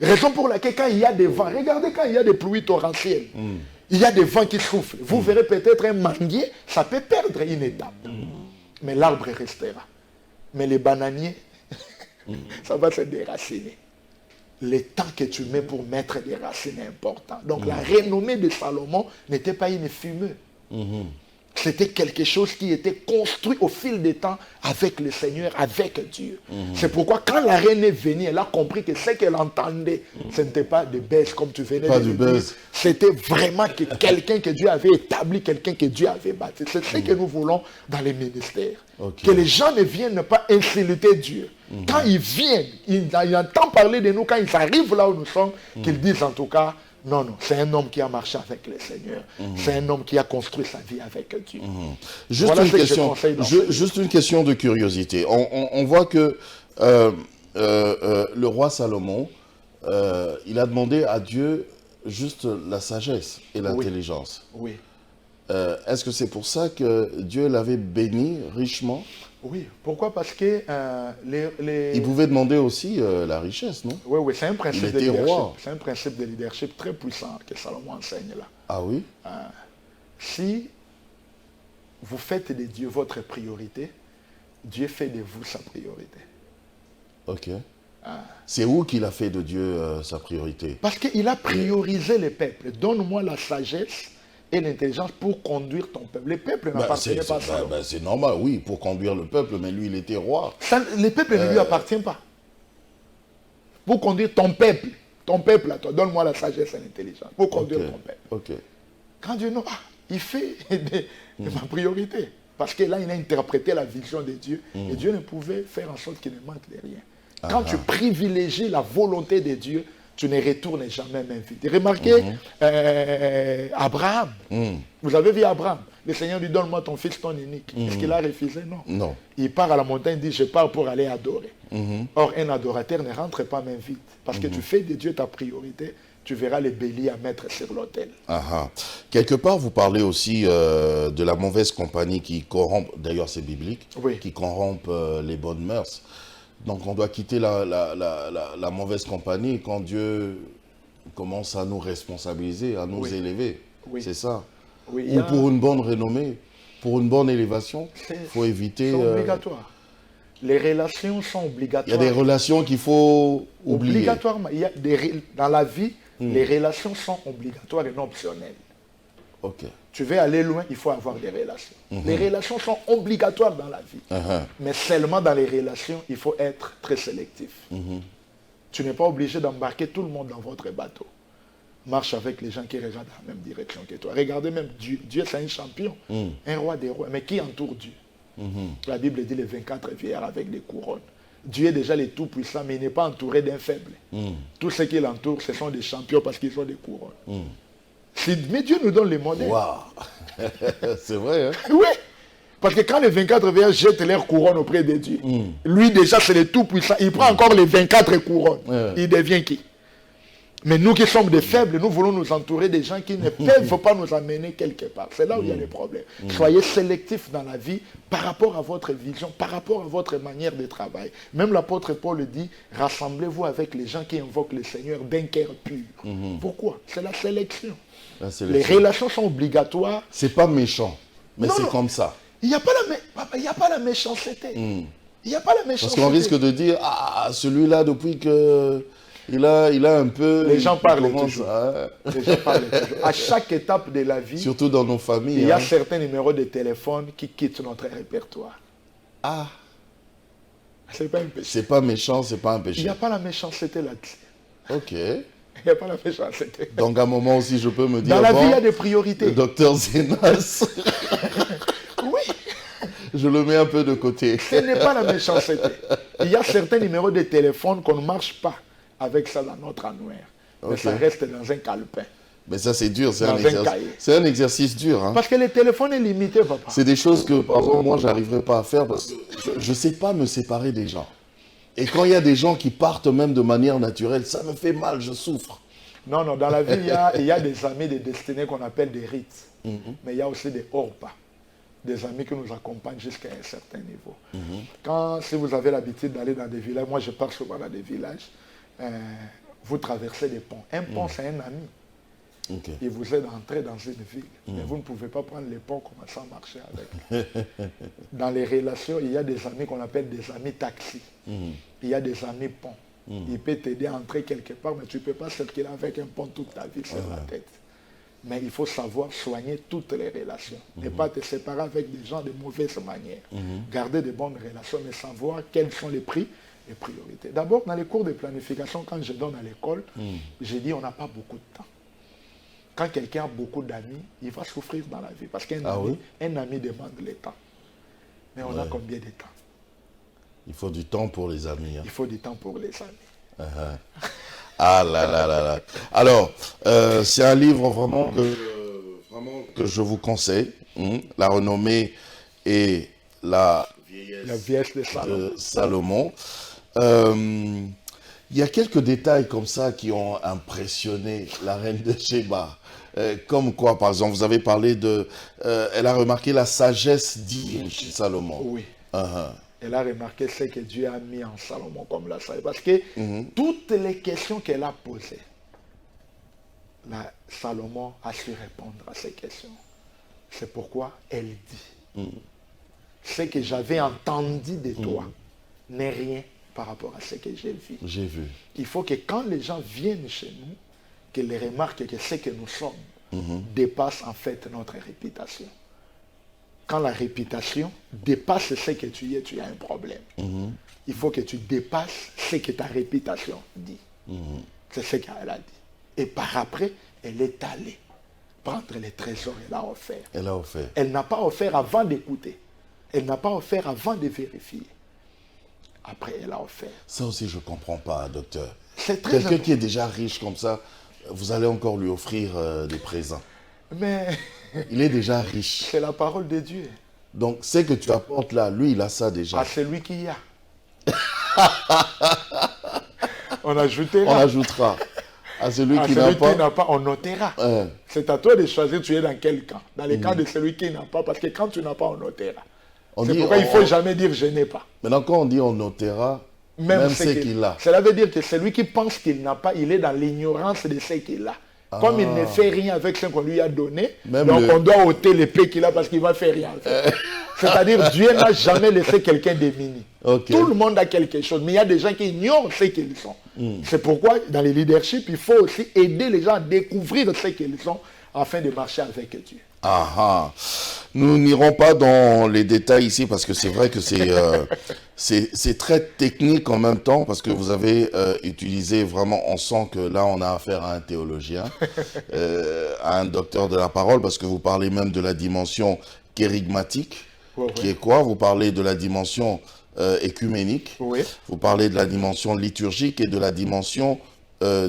Speaker 2: Raison pour laquelle quand il y a des vents, regardez quand il y a des pluies torrentielles, il y a des vents qui soufflent. Vous verrez peut-être un manguier, ça peut perdre une étape. Mais l'arbre restera. Mais les bananiers, ça va se déraciner. Le temps que tu mets pour mettre des racines est important. Donc la renommée de Salomon n'était pas une fumée. C'était quelque chose qui était construit au fil des temps avec le Seigneur, avec Dieu. C'est pourquoi quand la reine est venue, elle a compris que ce qu'elle entendait, ce n'était pas de buzz comme tu venais de dire. C'était vraiment quelqu'un que Dieu avait établi, quelqu'un que Dieu avait bâti. C'est ce que nous voulons dans les ministères. Que les gens ne viennent pas insulter Dieu. Quand ils viennent, ils entendent parler de nous, quand ils arrivent là où nous sommes, qu'ils disent en tout cas, non, c'est un homme qui a marché avec le Seigneur. C'est un homme qui a construit sa vie avec Dieu.
Speaker 1: Juste, juste une question de curiosité. On voit que le roi Salomon, il a demandé à Dieu juste la sagesse et l'intelligence.
Speaker 2: Oui.
Speaker 1: Est-ce que c'est pour ça que Dieu l'avait béni richement?
Speaker 2: Oui. Pourquoi? Parce que
Speaker 1: il pouvait demander aussi la richesse, non?
Speaker 2: Oui, c'est un principe de leadership.
Speaker 1: Roi.
Speaker 2: C'est un principe de leadership très puissant que Salomon enseigne là.
Speaker 1: Ah oui?
Speaker 2: Si vous faites de Dieu votre priorité, Dieu fait de vous sa priorité.
Speaker 1: Ok. C'est où qu'il a fait de Dieu sa priorité?
Speaker 2: Parce qu'il a priorisé les peuples. Donne-moi la sagesse et l'intelligence pour conduire ton peuple. Le peuple n'appartenait pas à Salomon.
Speaker 1: C'est normal, oui, pour conduire le peuple, mais lui, il était roi.
Speaker 2: Le peuple ne lui appartient pas. Pour conduire ton peuple à toi, donne-moi la sagesse et l'intelligence. Pour conduire ton peuple.
Speaker 1: Ok.
Speaker 2: Quand Dieu, non, il fait de ma priorité. Parce que là, il a interprété la vision de Dieu. Et Dieu ne pouvait faire en sorte qu'il ne manque de rien. Quand tu privilégies la volonté de Dieu, tu ne retournes jamais même vite. Remarquez Abraham. Vous avez vu Abraham. Le Seigneur lui donne, moi ton fils, ton unique. Est-ce qu'il a refusé? Non.
Speaker 1: Non.
Speaker 2: Il part à la montagne, il dit, je pars pour aller adorer. Or, un adorateur ne rentre pas même vite. Parce que tu fais de Dieu ta priorité, tu verras les béliers à mettre sur l'autel.
Speaker 1: Quelque part, vous parlez aussi de la mauvaise compagnie qui corrompt, d'ailleurs c'est biblique, qui corrompt les bonnes mœurs. Donc on doit quitter la mauvaise compagnie quand Dieu commence à nous responsabiliser, à nous élever. C'est ça. Ou pour une bonne renommée, pour une bonne élévation, il faut éviter...
Speaker 2: C'est obligatoire. Les relations sont obligatoires.
Speaker 1: Il y a des relations qu'il faut oublier.
Speaker 2: Obligatoirement. Dans la vie, les relations sont obligatoires et non optionnelles.
Speaker 1: Ok.
Speaker 2: Tu veux aller loin, il faut avoir des relations. Les relations sont obligatoires dans la vie. Mais seulement dans les relations, il faut être très sélectif. Tu n'es pas obligé d'embarquer tout le monde dans votre bateau. Marche avec les gens qui regardent dans la même direction que toi. Regardez même Dieu. Dieu, c'est un champion, un roi des rois. Mais qui entoure Dieu? La Bible dit les 24 vieillards avec des couronnes. Dieu est déjà le tout-puissant, mais il n'est pas entouré d'un faible. Tous ceux qui l'entourent, ce sont des champions parce qu'ils ont des couronnes. Mais Dieu nous donne les modèles.
Speaker 1: Waouh. C'est vrai, hein?
Speaker 2: Oui. Parce que quand les 24 vieillards jettent leurs couronnes auprès de Dieu, lui déjà c'est le tout-puissant. Il prend encore les 24 couronnes. Il devient qui? Mais nous qui sommes des faibles, nous voulons nous entourer des gens qui ne peuvent pas nous amener quelque part. C'est là où il y a les problèmes. Soyez sélectifs dans la vie par rapport à votre vision, par rapport à votre manière de travail. Même l'apôtre Paul le dit, rassemblez-vous avec les gens qui invoquent le Seigneur d'un cœur pur. Pourquoi? C'est la sélection. Les relations sont obligatoires.
Speaker 1: C'est pas méchant, mais c'est comme ça.
Speaker 2: Il n'y a pas la méchanceté. Il n'y a pas la méchanceté.
Speaker 1: Parce qu'on risque de dire, celui-là, depuis que... Il a un peu...
Speaker 2: Les gens parlent toujours. Les gens parlent toujours. À chaque étape de la vie,
Speaker 1: surtout dans nos familles,
Speaker 2: il y a certains numéros de téléphone qui quittent notre répertoire. C'est pas un péché.
Speaker 1: C'est pas méchant, c'est pas un péché.
Speaker 2: Il n'y a pas la méchanceté là-dessus.
Speaker 1: Ok.
Speaker 2: Il n'y a pas la méchanceté.
Speaker 1: Donc à un moment aussi, je peux me dire...
Speaker 2: Dans la vie, il y a des priorités.
Speaker 1: Le docteur Zenas.
Speaker 2: Oui.
Speaker 1: Je le mets un peu de côté.
Speaker 2: Ce n'est pas la méchanceté. Il y a certains numéros de téléphone qu'on ne marche pas avec ça dans notre annuaire. Mais ça reste dans un calepin.
Speaker 1: Mais ça, c'est dur. C'est un exercice dur. Hein.
Speaker 2: Parce que le téléphone est limité, papa.
Speaker 1: C'est des choses que, par exemple, moi, je n'arriverai pas à faire parce que je ne sais pas me séparer des gens. Et quand il y a des gens qui partent même de manière naturelle, ça me fait mal, je souffre.
Speaker 2: Non, dans la vie, il y a des amis de destinée qu'on appelle des rites. Mais il y a aussi des hors-pas. Des amis qui nous accompagnent jusqu'à un certain niveau. Si vous avez l'habitude d'aller dans des villages, moi je pars souvent dans des villages, vous traversez des ponts. Un pont, c'est un ami. Il vous aide à entrer dans une ville. Mais vous ne pouvez pas prendre les ponts, commencer à marcher avec. Dans les relations, il y a des amis qu'on appelle des amis taxis. Il y a des amis ponts. Il peut t'aider à entrer quelque part, mais tu ne peux pas circuler avec un pont toute ta vie sur la tête. Mais il faut savoir soigner toutes les relations. Ne pas te séparer avec des gens de mauvaise manière. Garder de bonnes relations, mais savoir quels sont les prix et priorités. D'abord, dans les cours de planification, quand je donne à l'école, j'ai dit on n'a pas beaucoup de temps. Quand quelqu'un a beaucoup d'amis, il va souffrir dans la vie. Parce qu'un ami demande le temps. Mais on a combien de temps?
Speaker 1: Il faut du temps pour les amis.
Speaker 2: Il faut du temps pour les amis.
Speaker 1: Ah là là là là. Alors, c'est un livre vraiment que je vous conseille. La renommée et la vieillesse de Salomon. Il y a quelques détails comme ça qui ont impressionné la reine de Sheba. Comme quoi, par exemple, vous avez parlé de... elle a remarqué la sagesse divine chez Salomon.
Speaker 2: Oui. Elle a remarqué ce que Dieu a mis en Salomon comme la sagesse. Parce que toutes les questions qu'elle a posées, Salomon a su répondre à ces questions. C'est pourquoi elle dit, ce que j'avais entendu de toi n'est rien par rapport à ce que j'ai vu.
Speaker 1: J'ai vu.
Speaker 2: Il faut que quand les gens viennent chez nous, qu'ils remarquent que ce que nous sommes, dépasse en fait notre réputation. Quand la réputation dépasse ce que tu es, tu as un problème. Il faut que tu dépasses ce que ta réputation dit. C'est ce qu'elle a dit. Et par après, elle est allée prendre les trésors, elle a offert.
Speaker 1: Elle a offert.
Speaker 2: Elle n'a pas offert avant d'écouter. Elle n'a pas offert avant de vérifier. Après, elle a offert.
Speaker 1: Ça aussi, je ne comprends pas, docteur.
Speaker 2: C'est très
Speaker 1: Quelqu'un qui est déjà riche comme ça, vous allez encore lui offrir des présents.
Speaker 2: Mais
Speaker 1: Il est déjà riche.
Speaker 2: c'est la parole de Dieu.
Speaker 1: Donc, ce que tu apportes là, lui, il a ça déjà.
Speaker 2: À celui qui y a. On ajoutera.
Speaker 1: On ajoutera. À celui
Speaker 2: À
Speaker 1: qui
Speaker 2: celui
Speaker 1: n'a
Speaker 2: qui
Speaker 1: pas.
Speaker 2: n'a pas, on notera. C'est à toi de choisir tu es dans quel camp. Dans le camp de celui qui n'a pas, parce que quand tu n'as pas, on notera.
Speaker 1: On
Speaker 2: C'est
Speaker 1: dit,
Speaker 2: pourquoi il ne faut jamais dire je n'ai pas.
Speaker 1: Maintenant, quand on dit on notera, même ce qu'il a.
Speaker 2: Cela veut dire que celui qui pense qu'il n'a pas, il est dans l'ignorance de ce qu'il a. Comme il ne fait rien avec ce qu'on lui a donné,
Speaker 1: Même
Speaker 2: donc
Speaker 1: le-
Speaker 2: on doit ôter l'épée qu'il a parce qu'il va faire rien avec. C'est-à-dire Dieu n'a jamais laissé quelqu'un démuni.
Speaker 1: Ok.
Speaker 2: Tout le monde a quelque chose, mais il y a des gens qui ignorent ce qu'ils sont. C'est pourquoi dans les leaderships, il faut aussi aider les gens à découvrir ce qu'ils sont afin de marcher avec Dieu.
Speaker 1: Ah ah. Nous n'irons pas dans les détails ici parce que c'est vrai que c'est très technique en même temps parce que vous avez utilisé vraiment, on sent que là on a affaire à un théologien, à un docteur de la parole parce que vous parlez même de la dimension kérigmatique,
Speaker 2: Ouais,
Speaker 1: qui est quoi? Vous parlez de la dimension écuménique,
Speaker 2: Oui.
Speaker 1: vous parlez de la dimension liturgique et de la dimension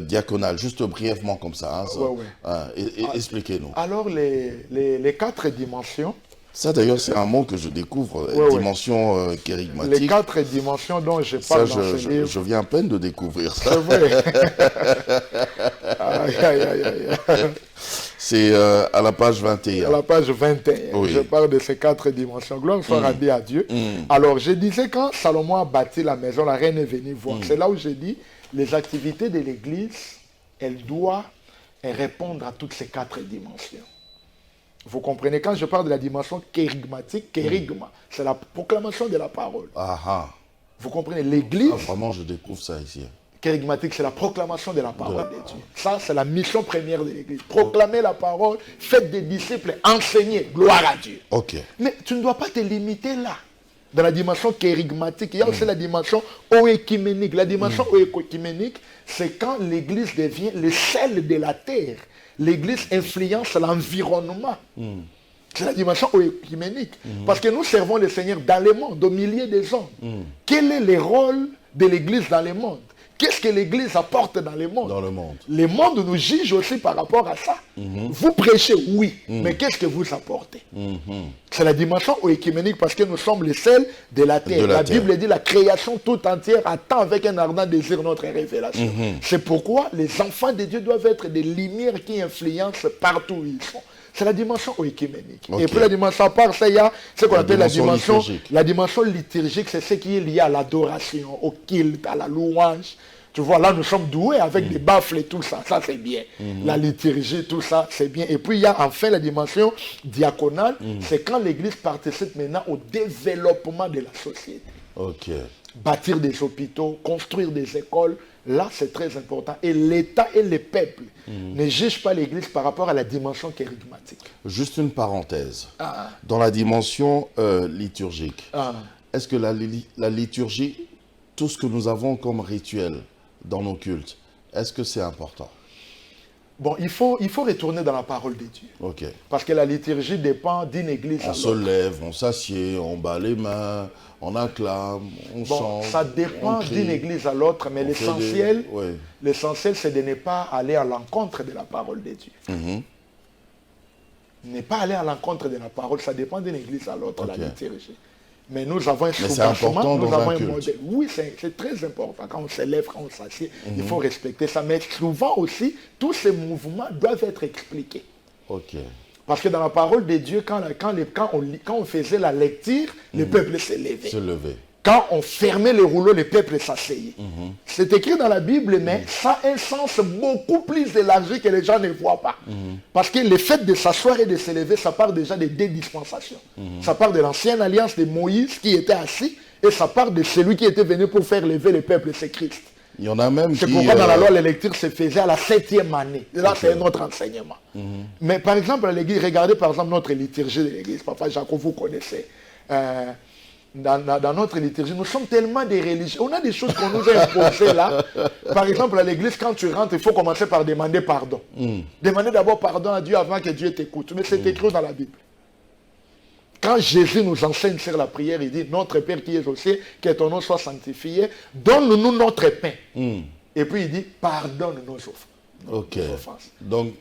Speaker 1: diaconale, juste brièvement comme ça. Hein, ça.
Speaker 2: Ouais, ouais.
Speaker 1: Hein, expliquez-nous.
Speaker 2: Alors les 4 dimensions,
Speaker 1: Ça d'ailleurs c'est un mot que je découvre,
Speaker 2: Ouais, ouais.
Speaker 1: dimension
Speaker 2: les
Speaker 1: kérigmatique.
Speaker 2: 4 dimensions dont je
Speaker 1: Ça
Speaker 2: parle dans ce livre.
Speaker 1: je viens à peine de découvrir ça.
Speaker 2: C'est vrai. Aïe, aïe, aïe, aïe.
Speaker 1: C'est à la page 21.
Speaker 2: À la page 21,
Speaker 1: Oui.
Speaker 2: je parle de ces 4 dimensions. Gloire soit rendue à Dieu. Alors, je disais, quand Salomon a bâti la maison, la reine est venue voir. C'est là où je dis, les activités de l'Église, elles doivent répondre à toutes ces 4 dimensions. Vous comprenez, quand je parle de la dimension kérigmatique, kérigma, c'est la proclamation de la parole.
Speaker 1: Ah ah.
Speaker 2: Vous comprenez, l'Église,
Speaker 1: Ah, vraiment je découvre ça ici.
Speaker 2: kérigmatique, c'est la proclamation de la parole de Dieu. Ça, c'est la mission première de l'Église. Proclamer la parole, faites des disciples, enseignez, gloire à Dieu.
Speaker 1: Ok.
Speaker 2: Mais tu ne dois pas te limiter là. Dans la dimension kérigmatique, il y a aussi la dimension oécuménique. La dimension oécuménique, c'est quand l'Église devient le sel de la terre. L'Église influence l'environnement. C'est la dimension oécuménique. Parce que nous servons le Seigneur dans le monde, au milieu des hommes. Quel est le rôle de l'Église dans le monde? Qu'est-ce que l'Église apporte dans le monde?
Speaker 1: Dans le monde.
Speaker 2: Le monde nous juge aussi par rapport à ça. Vous prêchez, oui, mais qu'est-ce que vous apportez? C'est la dimension oécuménique parce que nous sommes les sels de la terre.
Speaker 1: De la
Speaker 2: La
Speaker 1: terre.
Speaker 2: Bible dit la création tout entière attend avec un ardent désir notre révélation. C'est pourquoi les enfants de Dieu doivent être des lumières qui influencent partout où ils sont. C'est la dimension oécuménique.
Speaker 1: Ok.
Speaker 2: Et puis la dimension à part ça, il y a ce qu'on
Speaker 1: La
Speaker 2: appelle la
Speaker 1: dimension
Speaker 2: dimension
Speaker 1: liturgique.
Speaker 2: la dimension liturgique, c'est ce qui est lié à l'adoration, au culte, à la louange. Tu vois, là, nous sommes doués avec des baffles et tout ça. Ça, c'est bien. La liturgie, tout ça, c'est bien. Et puis, il y a enfin la dimension diaconale. C'est quand l'Église participe maintenant au développement de la société.
Speaker 1: Ok.
Speaker 2: Bâtir des hôpitaux, construire des écoles. Là, c'est très important. Et l'État et les peuples ne jugent pas l'Église par rapport à la dimension kérigmatique.
Speaker 1: Juste une parenthèse.
Speaker 2: Ah.
Speaker 1: Dans la dimension liturgique,
Speaker 2: Ah.
Speaker 1: est-ce que la liturgie, tout ce que nous avons comme rituel dans nos cultes, est-ce que c'est important?
Speaker 2: Bon, il faut retourner dans la parole de Dieu.
Speaker 1: Ok.
Speaker 2: Parce que la liturgie dépend d'une église à
Speaker 1: On se
Speaker 2: l'autre.
Speaker 1: lève, on s'assied, on bat les mains, on acclame, on
Speaker 2: Bon,
Speaker 1: chante.
Speaker 2: ça dépend
Speaker 1: on crie,
Speaker 2: d'une église à l'autre, mais
Speaker 1: on fait
Speaker 2: l'essentiel,
Speaker 1: ouais.
Speaker 2: l'essentiel, c'est de ne pas aller à l'encontre de la parole de Dieu. Ne pas aller à l'encontre de la parole, ça dépend d'une église à l'autre, la
Speaker 1: Ok.
Speaker 2: liturgie. Mais nous avons un
Speaker 1: c'est
Speaker 2: soubassement,
Speaker 1: important
Speaker 2: nous
Speaker 1: dans
Speaker 2: avons
Speaker 1: un
Speaker 2: un
Speaker 1: culte.
Speaker 2: modèle. Oui, c'est très important. Quand on se lève, quand on s'assied, il faut respecter ça. Mais souvent aussi, tous ces mouvements doivent être expliqués.
Speaker 1: Ok.
Speaker 2: Parce que dans la parole de Dieu, quand on faisait la lecture, le peuple s'est levé.
Speaker 1: Se lever.
Speaker 2: Quand on fermait les rouleaux, le peuple s'asseyait. C'est écrit dans la Bible, mais ça a un sens beaucoup plus élargi que les gens ne voient pas. Parce que le fait de s'asseoir et de se lever, ça part déjà des 2 dispensations. Ça part de l'ancienne alliance de Moïse qui était assis, et ça part de celui qui était venu pour faire lever le peuple, c'est Christ.
Speaker 1: Il y en a même
Speaker 2: C'est
Speaker 1: qui...
Speaker 2: pourquoi dans la loi, les lectures se faisaient à la 7e année. Là, c'est notre enseignement. Mais par exemple, à l'église, regardez par exemple notre liturgie de l'église. Papa Jacob, vous connaissez. Dans notre liturgie, nous sommes tellement des religieux. On a des choses qu'on nous a imposées là. Par exemple, à l'église, quand tu rentres, il faut commencer par demander pardon. Demander d'abord pardon à Dieu avant que Dieu t'écoute. Mais c'est écrit dans la Bible. Quand Jésus nous enseigne sur la prière, il dit, notre Père qui est aux cieux, que ton nom soit sanctifié, donne-nous notre pain. Et puis il dit, pardonne nos offenses.
Speaker 1: Ok. Donc,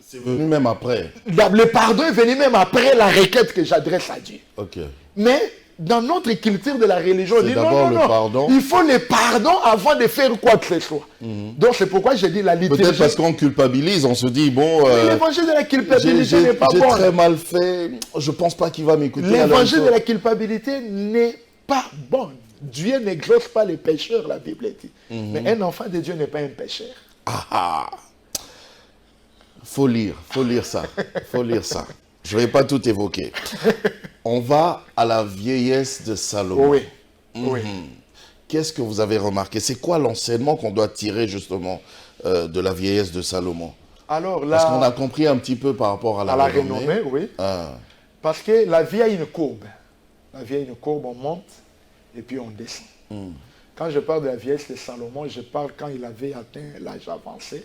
Speaker 1: c'est venu même après.
Speaker 2: Le pardon est venu même après la requête que j'adresse à Dieu.
Speaker 1: Ok.
Speaker 2: Mais dans notre culture de la religion, on dit non,
Speaker 1: pardon.
Speaker 2: Il faut le pardon avant de faire quoi que ce soit. Donc c'est pourquoi j'ai dit la liturgie.
Speaker 1: Peut-être parce qu'on culpabilise, on se dit, bon...
Speaker 2: l'évangile de la culpabilité n'est pas bon.
Speaker 1: J'ai très mal fait, je ne pense pas qu'il va m'écouter.
Speaker 2: L'évangile de la culpabilité n'est pas bon. Dieu n'exauce pas les pécheurs, la Bible dit. Mais un enfant de Dieu n'est pas un pécheur.
Speaker 1: Faut lire ça. Faut lire ça. Je ne vais pas tout évoquer. On va à la vieillesse de Salomon.
Speaker 2: Oui.
Speaker 1: Qu'est-ce que vous avez remarqué? C'est quoi l'enseignement qu'on doit tirer justement de la vieillesse de Salomon?
Speaker 2: Alors là,
Speaker 1: parce qu'on a compris un petit peu par rapport à la renommée.
Speaker 2: Oui. Parce que la vie a une courbe. La vie a une courbe, on monte et puis on descend. Quand je parle de la vieillesse de Salomon, je parle quand il avait atteint l'âge avancé,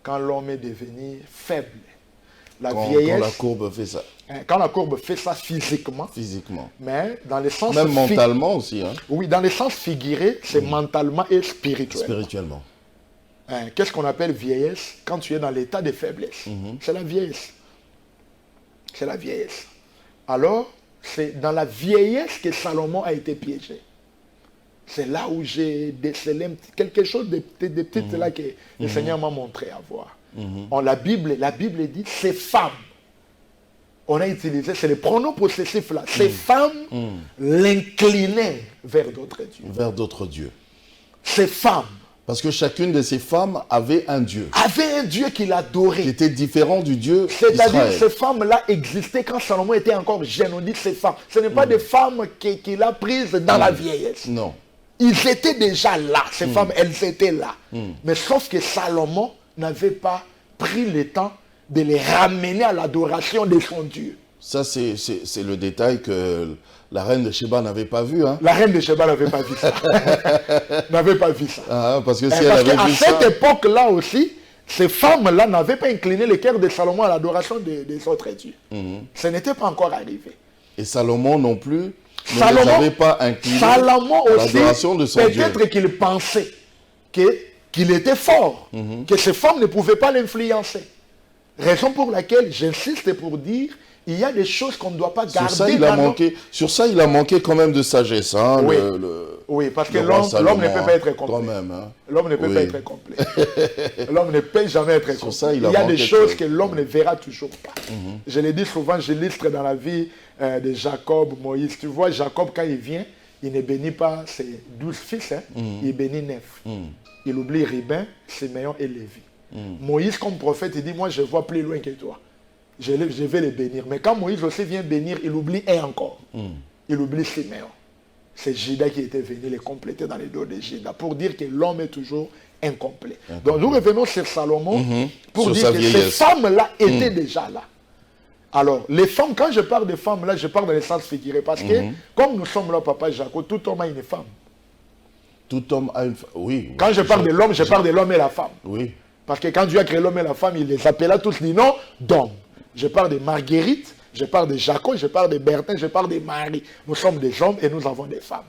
Speaker 2: quand l'homme est devenu faible.
Speaker 1: Quand la courbe fait ça.
Speaker 2: Quand la courbe fait ça physiquement. Mais dans le sens...
Speaker 1: Même mentalement aussi. Hein.
Speaker 2: Oui, dans le sens figuré, c'est mentalement et spirituellement. Qu'est-ce qu'on appelle vieillesse? Quand tu es dans l'état de faiblesse. C'est la vieillesse. C'est la vieillesse. Alors, c'est dans la vieillesse que Salomon a été piégé. C'est là où j'ai décelé quelque chose de petit là que le Seigneur m'a montré à voir. La Bible dit ces femmes. On a utilisé, c'est les pronoms possessifs là. Ces femmes l'inclinaient vers d'autres dieux.
Speaker 1: Vers d'autres dieux.
Speaker 2: Ces femmes.
Speaker 1: Parce que chacune de ces femmes avait un dieu.
Speaker 2: Avait un dieu qu'il adorait.
Speaker 1: Qui était différent du dieu d'Israël.
Speaker 2: C'est-à-dire ces femmes-là existaient quand Salomon était encore jeune. On dit ces femmes. Ce n'est pas des femmes qu'il a prises dans la vieillesse.
Speaker 1: Non.
Speaker 2: Ils étaient déjà là. Ces femmes, elles étaient là. Mais sauf que Salomon n'avait pas pris le temps de les ramener à l'adoration de son Dieu.
Speaker 1: Ça, c'est le détail que la reine de Sheba n'avait pas vu. Hein?
Speaker 2: La reine de Sheba n'avait pas vu ça. N'avait pas vu ça.
Speaker 1: Parce que si elle avait vu ça...
Speaker 2: À cette époque-là aussi, ces femmes-là n'avaient pas incliné le cœur de Salomon à l'adoration des autres dieux. Ce n'était pas encore arrivé.
Speaker 1: Et Salomon non plus n'avait pas incliné
Speaker 2: Salomon aussi,
Speaker 1: l'adoration de son Dieu.
Speaker 2: Peut-être qu'il pensait qu'il était fort, que ces femmes ne pouvaient pas l'influencer. Raison pour laquelle j'insiste pour dire, il y a des choses qu'on ne doit pas garder.
Speaker 1: Sur ça, il a manqué quand même de sagesse. Hein,
Speaker 2: oui, parce que l'homme ne peut pas être complet. L'homme ne peut pas être complet. L'homme ne peut jamais être complet.
Speaker 1: Ça, il
Speaker 2: y a des choses que l'homme ne verra toujours pas. Je le dis souvent, j'illustre dans la vie de Jacob, Moïse. Tu vois, Jacob, quand il vient, il ne bénit pas ses 12 fils, hein, il bénit 9. Il oublie Ribin, Siméon et Lévi. Moïse, comme prophète, il dit, moi, je vois plus loin que toi. Je vais les bénir. Mais quand Moïse aussi vient bénir, il oublie un encore. Il oublie Siméon. C'est Judas qui était venu les compléter dans les dos de Judas pour dire que l'homme est toujours incomplet. Donc nous revenons sur Salomon pour dire que ces femmes-là étaient déjà là. Alors, les femmes, quand je parle de femmes, là, je parle dans le sens figuré. Parce que, comme nous sommes là, papa Jacob, tout homme a une femme.
Speaker 1: Tout homme a une femme, oui.
Speaker 2: Quand je parle de l'homme, je parle de l'homme et la femme.
Speaker 1: Oui.
Speaker 2: Parce que quand Dieu a créé l'homme et la femme, il les appela tous les noms d'hommes. Je parle de Marguerite, je parle de Jacob, je parle de Bertin, je parle de Marie. Nous sommes des hommes et nous avons des femmes.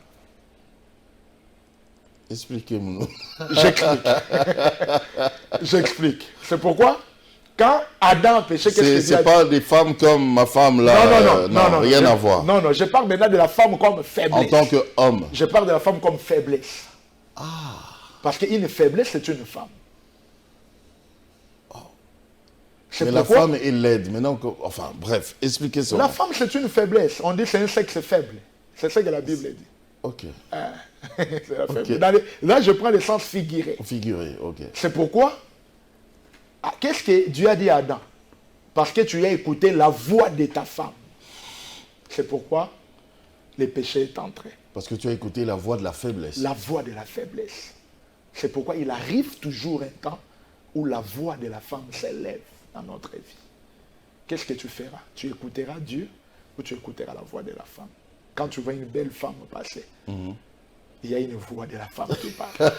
Speaker 1: Expliquez-moi.
Speaker 2: J'explique. C'est pourquoi, quand Adam a péché, qu'est-ce que
Speaker 1: c'est pas des femmes comme ma femme là. Non, rien à voir.
Speaker 2: Non, je parle maintenant de la femme comme faiblesse.
Speaker 1: En tant qu'homme.
Speaker 2: Je parle de la femme comme faiblesse. Parce qu'une faiblesse, c'est une femme.
Speaker 1: Mais la femme est laide. Maintenant, enfin, bref, expliquez ça.
Speaker 2: La femme, c'est une faiblesse. On dit que c'est un sexe faible. C'est ce que la Bible dit.
Speaker 1: Ok.
Speaker 2: C'est la faiblesse. Là, je prends le sens figuré.
Speaker 1: Figuré, ok.
Speaker 2: C'est pourquoi, qu'est-ce que Dieu a dit à Adam? Parce que tu as écouté la voix de ta femme. C'est pourquoi le péché est entré.
Speaker 1: Parce que tu as écouté la voix de la faiblesse.
Speaker 2: La voix de la faiblesse. C'est pourquoi il arrive toujours un temps où la voix de la femme s'élève dans notre vie. Qu'est-ce que tu feras? Tu écouteras Dieu ou tu écouteras la voix de la femme? Quand tu vois une belle femme passer, il y a une voix de la femme qui parle.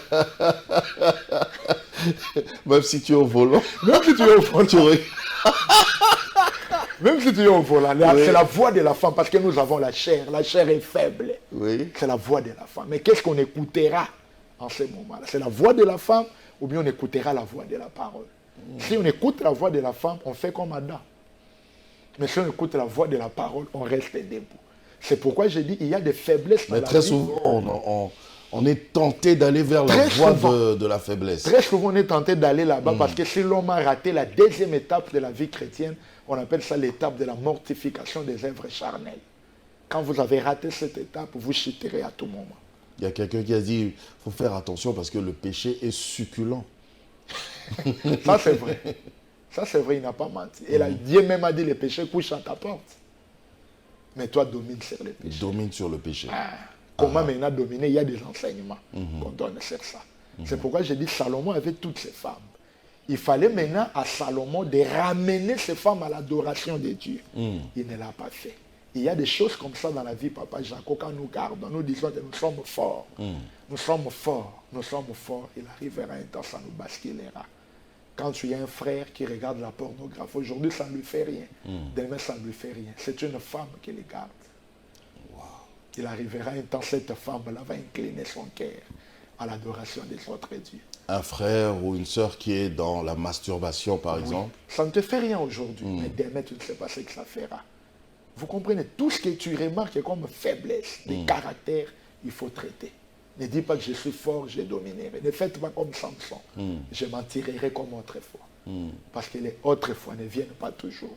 Speaker 1: Même si tu es au volant.
Speaker 2: Même si tu es au volant. Même si tu es au volant,
Speaker 1: Oui.
Speaker 2: c'est la voix de la femme parce que nous avons la chair. La chair est faible.
Speaker 1: Oui.
Speaker 2: C'est la voix de la femme. Mais qu'est-ce qu'on écoutera en ce moment-là? C'est la voix de la femme ou bien on écoutera la voix de la parole? Si on écoute la voix de la femme, on fait comme Adam. Mais si on écoute la voix de la parole, on reste debout. C'est pourquoi j'ai dit il y a des faiblesses dans
Speaker 1: Mais
Speaker 2: la
Speaker 1: très
Speaker 2: vie.
Speaker 1: souvent, on est tenté d'aller vers la
Speaker 2: Très
Speaker 1: voie
Speaker 2: souvent.
Speaker 1: de la faiblesse.
Speaker 2: Très souvent, on est tenté d'aller là-bas parce que si l'homme a raté la deuxième étape de la vie chrétienne, on appelle ça l'étape de la mortification des œuvres charnelles. Quand vous avez raté cette étape, vous chuterez à tout moment.
Speaker 1: Il y a quelqu'un qui a dit il faut faire attention parce que le péché est succulent.
Speaker 2: Ça, c'est vrai. Ça, c'est vrai, il n'a pas menti. Et là, Dieu même a dit le péché couche à ta porte. Mais toi, domine sur le péché.
Speaker 1: Domine sur le péché.
Speaker 2: Comment maintenant dominer? Il y a des enseignements qu'on donne sur ça. C'est pourquoi j'ai dit Salomon avait toutes ses femmes. Il fallait maintenant à Salomon de ramener ces femmes à l'adoration de Dieu. Il ne l'a pas fait. Il y a des choses comme ça dans la vie, Papa Jaco, quand nous gardons, nous disons que nous sommes forts. Nous sommes forts, nous sommes forts. Il arrivera un temps, ça nous basculera. Quand tu as un frère qui regarde la pornographie, aujourd'hui ça ne lui fait rien. Demain ça ne lui fait rien. C'est une femme qui les garde. Il arrivera un temps, cette femme-là va incliner son cœur à l'adoration des autres dieux.
Speaker 1: Un frère ou une sœur qui est dans la masturbation, par exemple.
Speaker 2: Ça ne te fait rien aujourd'hui, mais demain tu ne sais pas ce que ça fera. Vous comprenez, tout ce que tu remarques comme faiblesse de caractère, il faut traiter. Ne dis pas que je suis fort, je dominerai. Ne faites pas comme Samson. Je m'en tirerai comme autrefois. Parce que les autrefois ne viennent pas toujours.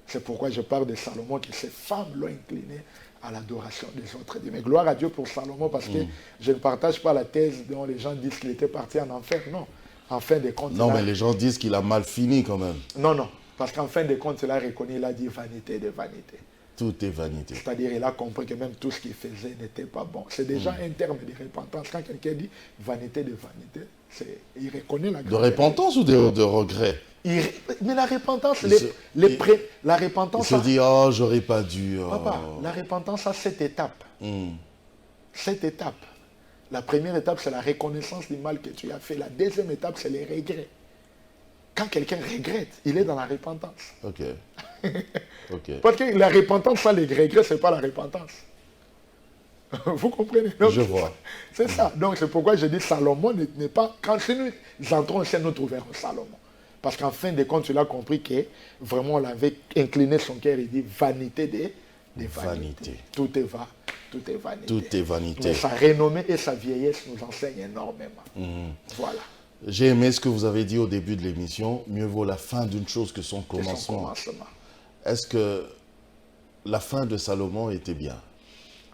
Speaker 2: C'est pourquoi je parle de Salomon, que ces femmes l'ont incliné à l'adoration des autres dieux. Mais gloire à Dieu pour Salomon, parce que je ne partage pas la thèse dont les gens disent qu'il était parti en enfer. Non. En fin de compte,
Speaker 1: Non, mais les gens disent qu'il a mal fini quand même.
Speaker 2: Non, non. Parce qu'en fin de compte, il a reconnu, il a dit vanité de vanité.
Speaker 1: Tout est vanité.
Speaker 2: C'est-à-dire, il a compris que même tout ce qu'il faisait n'était pas bon. C'est déjà un terme de repentance. Quand quelqu'un dit vanité de vanité, il reconnaît la
Speaker 1: De
Speaker 2: grandeur.
Speaker 1: repentance ou de regret?
Speaker 2: Mais la repentance, la repentance.
Speaker 1: Il se dit, oh, j'aurais pas dû. Oh.
Speaker 2: Papa, la repentance a 7 étapes. 7 étapes. La première étape, c'est la reconnaissance du mal que tu as fait. La deuxième étape, c'est les regrets. Quand quelqu'un regrette, il est dans la repentance.
Speaker 1: Ok.
Speaker 2: Parce que la repentance sans les regrets, ce n'est pas la repentance. Vous comprenez? Donc,
Speaker 1: Je vois.
Speaker 2: C'est ça. Donc c'est pourquoi je dis Salomon n'est pas... Quand si nous entrons ici, nous trouverons Salomon. Parce qu'en fin de compte, il a compris que vraiment on avait incliné son cœur et dit vanité des vanités. Tout est vanité.
Speaker 1: Tout est vanité.
Speaker 2: Mais sa renommée et sa vieillesse nous enseignent énormément. Voilà.
Speaker 1: J'ai aimé ce que vous avez dit au début de l'émission. Mieux vaut la fin d'une chose que son
Speaker 2: C'est son
Speaker 1: commencement.
Speaker 2: commencement.
Speaker 1: Est-ce que la fin de Salomon était bien?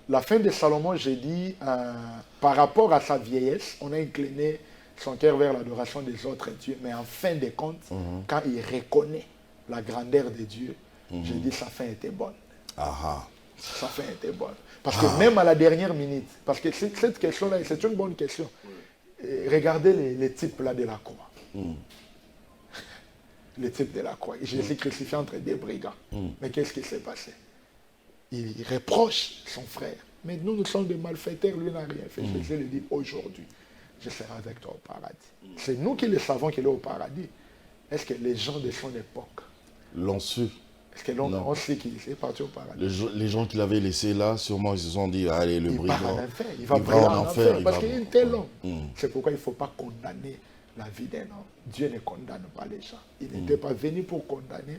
Speaker 2: La fin de Salomon, j'ai dit, par rapport à sa vieillesse, on a incliné son cœur vers l'adoration des autres dieux. Mais en fin de compte, quand il reconnaît la grandeur de Dieu, j'ai dit sa fin était bonne.
Speaker 1: Ah,
Speaker 2: Sa fin était bonne. Parce que même à la dernière minute, parce que cette question-là, c'est une bonne question. Regardez les types là de la croix. Les types de la croix. Jésus crucifié entre des brigands. Mais qu'est-ce qui s'est passé? Il reproche son frère. Mais nous sommes des malfaiteurs, lui n'a rien fait. Jésus lui dit, aujourd'hui, je serai avec toi au paradis. C'est nous qui le savons qu'il est au paradis. Est-ce que les gens de son époque
Speaker 1: l'ont su.
Speaker 2: Est-ce que l'on sait qu'il est parti au paradis?
Speaker 1: Les gens qui l'avaient laissé là, sûrement ils se sont dit, allez, le brigand.
Speaker 2: Il part en enfer. Il va briller en enfer. Parce qu'il est tel homme. C'est pourquoi il ne faut pas condamner la vie d'un homme. Dieu ne condamne pas les gens. Il n'était pas venu pour condamner.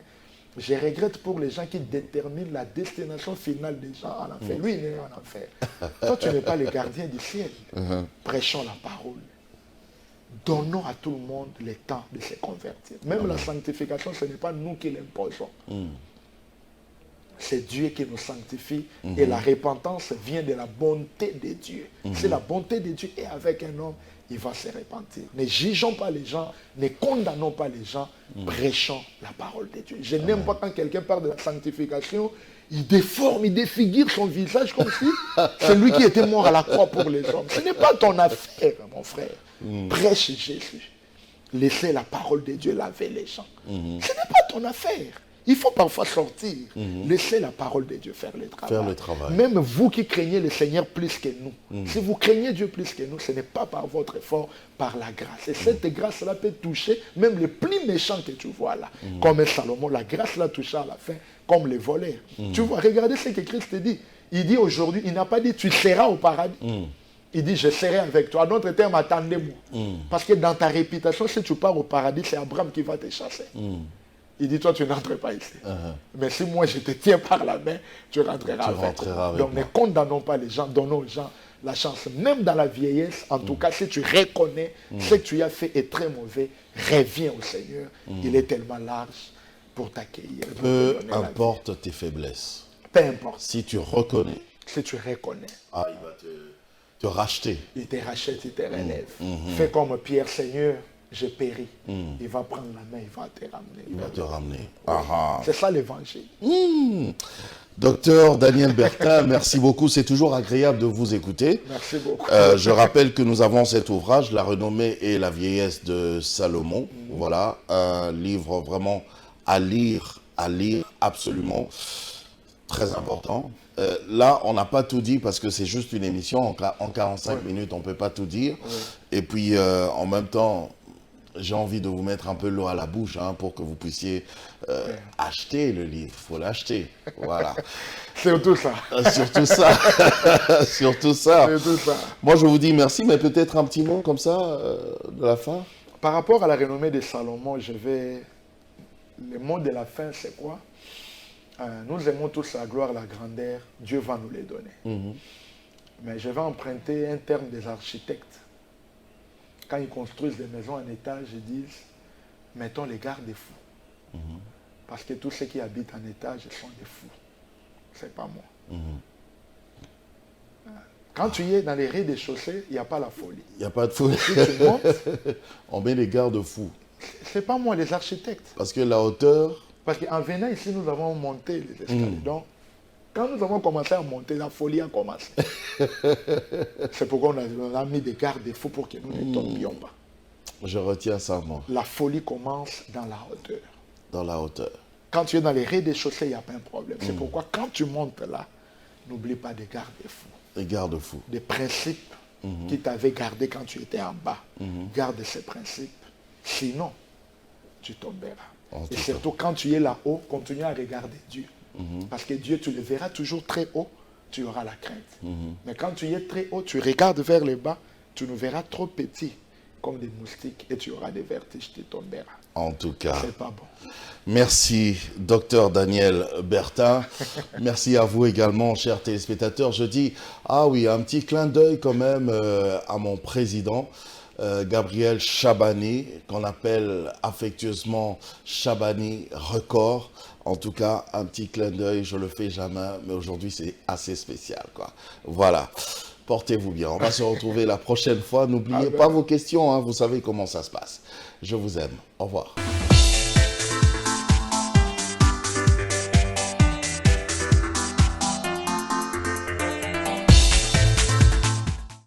Speaker 2: Je regrette pour les gens qui déterminent la destination finale des gens en enfer. Lui, il est en enfer. Toi, tu n'es pas le gardien du ciel. Prêchons la parole. Donnons à tout le monde le temps de se convertir. Même la sanctification, ce n'est pas nous qui l'imposons. c'est Dieu qui nous sanctifie. Et la repentance vient de la bonté de Dieu. C'est la bonté de Dieu et avec un homme, il va se repentir. Ne jugeons pas les gens, ne condamnons pas les gens, prêchons la parole de Dieu. Je n'aime pas quand quelqu'un parle de la sanctification, il déforme, il défigure son visage comme si c'est lui qui était mort à la croix pour les hommes. Ce n'est pas ton affaire, mon frère. Prêche Jésus. Laissez la parole de Dieu laver les gens. Ce n'est pas ton affaire. Il faut parfois sortir. Laissez la parole de Dieu faire le travail.
Speaker 1: Faire le travail.
Speaker 2: Même vous qui craignez le Seigneur plus que nous. Si vous craignez Dieu plus que nous, ce n'est pas par votre effort, par la grâce. Et cette grâce-là peut toucher même les plus méchants que tu vois là. Comme Salomon, la grâce l'a touché à la fin, comme les voleurs. Tu vois, regardez ce que Christ dit. Il dit aujourd'hui, il n'a pas dit tu seras au paradis. Il dit, je serai avec toi. En d'autres termes, attendez-moi. Parce que dans ta réputation, si tu pars au paradis, c'est Abraham qui va te chasser. Il dit, toi, tu n'entres pas ici. Mais si moi, je te tiens par la main, tu rentreras avec moi. Donc, ne condamnons pas les gens, donnons aux gens la chance. Même dans la vieillesse, en tout cas, si tu reconnais ce que tu as fait est très mauvais, reviens au Seigneur. Il est tellement large pour t'accueillir.
Speaker 1: Peu importe tes faiblesses.
Speaker 2: Peu importe.
Speaker 1: Si tu reconnais.
Speaker 2: Si tu reconnais.
Speaker 1: Ah, il va te racheter.
Speaker 2: Il te rachète, il te relève. Fais comme Pierre, Seigneur, je péris. Il va prendre la main, il va te ramener.
Speaker 1: Il va te ramener.
Speaker 2: C'est ça l'évangile.
Speaker 1: Docteur Daniel Bertin, merci beaucoup. C'est toujours agréable de vous écouter.
Speaker 2: Merci beaucoup.
Speaker 1: Je rappelle que nous avons cet ouvrage, La renommée et la vieillesse de Salomon. Voilà, un livre vraiment à lire absolument. Très important. Là, on n'a pas tout dit parce que c'est juste une émission. En 45 minutes, on ne peut pas tout dire. Et puis, en même temps, j'ai envie de vous mettre un peu l'eau à la bouche pour que vous puissiez acheter le livre. Il faut l'acheter. Voilà.
Speaker 2: Surtout ça.
Speaker 1: Surtout ça. Surtout ça.
Speaker 2: Surtout ça.
Speaker 1: Moi, je vous dis merci, mais peut-être un petit mot comme ça de la fin.
Speaker 2: Par rapport à la renommée de Salomon, le mot de la fin, c'est quoi? Nous aimons tous la gloire, la grandeur. Dieu va nous les donner. Mais je vais emprunter un terme des architectes. Quand ils construisent des maisons en étage, ils disent, mettons les garde-fous. Parce que tous ceux qui habitent en étage sont des fous. C'est pas moi. Quand tu es dans les rez-de-chaussée, il n'y a pas la folie.
Speaker 1: Il n'y a pas de folie.
Speaker 2: Si tu montes,
Speaker 1: on met les garde-fous.
Speaker 2: C'est pas moi, les architectes.
Speaker 1: Parce que la hauteur...
Speaker 2: Parce qu'en venant ici, nous avons monté les escaliers. Donc, quand nous avons commencé à monter, la folie a commencé. C'est pourquoi on a mis des garde-fous pour que nous ne tombions pas.
Speaker 1: Je retiens ça, moi.
Speaker 2: La folie commence dans la hauteur.
Speaker 1: Dans la hauteur.
Speaker 2: Quand tu es dans les rez-de-chaussée, il n'y a pas un problème. C'est pourquoi quand tu montes là, n'oublie pas des garde-fous.
Speaker 1: Des garde-fous.
Speaker 2: Des principes qui t'avaient gardé quand tu étais en bas. Garde ces principes. Sinon, tu tomberas. Et surtout, quand tu es là-haut, continue à regarder Dieu. Parce que Dieu, tu le verras toujours très haut, tu auras la crainte. Mais quand tu es très haut, tu regardes vers le bas, tu nous verras trop petit, comme des moustiques, et tu auras des vertiges, tu tomberas.
Speaker 1: En tout cas,
Speaker 2: c'est pas bon.
Speaker 1: Merci, docteur Daniel Bertin. Merci à vous également, chers téléspectateurs. Je dis, ah oui, un petit clin d'œil quand même à mon président, Gabriel Chabani, qu'on appelle affectueusement Chabani Record. En tout cas, un petit clin d'œil, je le fais jamais, mais aujourd'hui c'est assez spécial, quoi. Voilà, portez-vous bien. On va se retrouver la prochaine fois. N'oubliez pas vos questions, vous savez comment ça se passe. Je vous aime. Au revoir.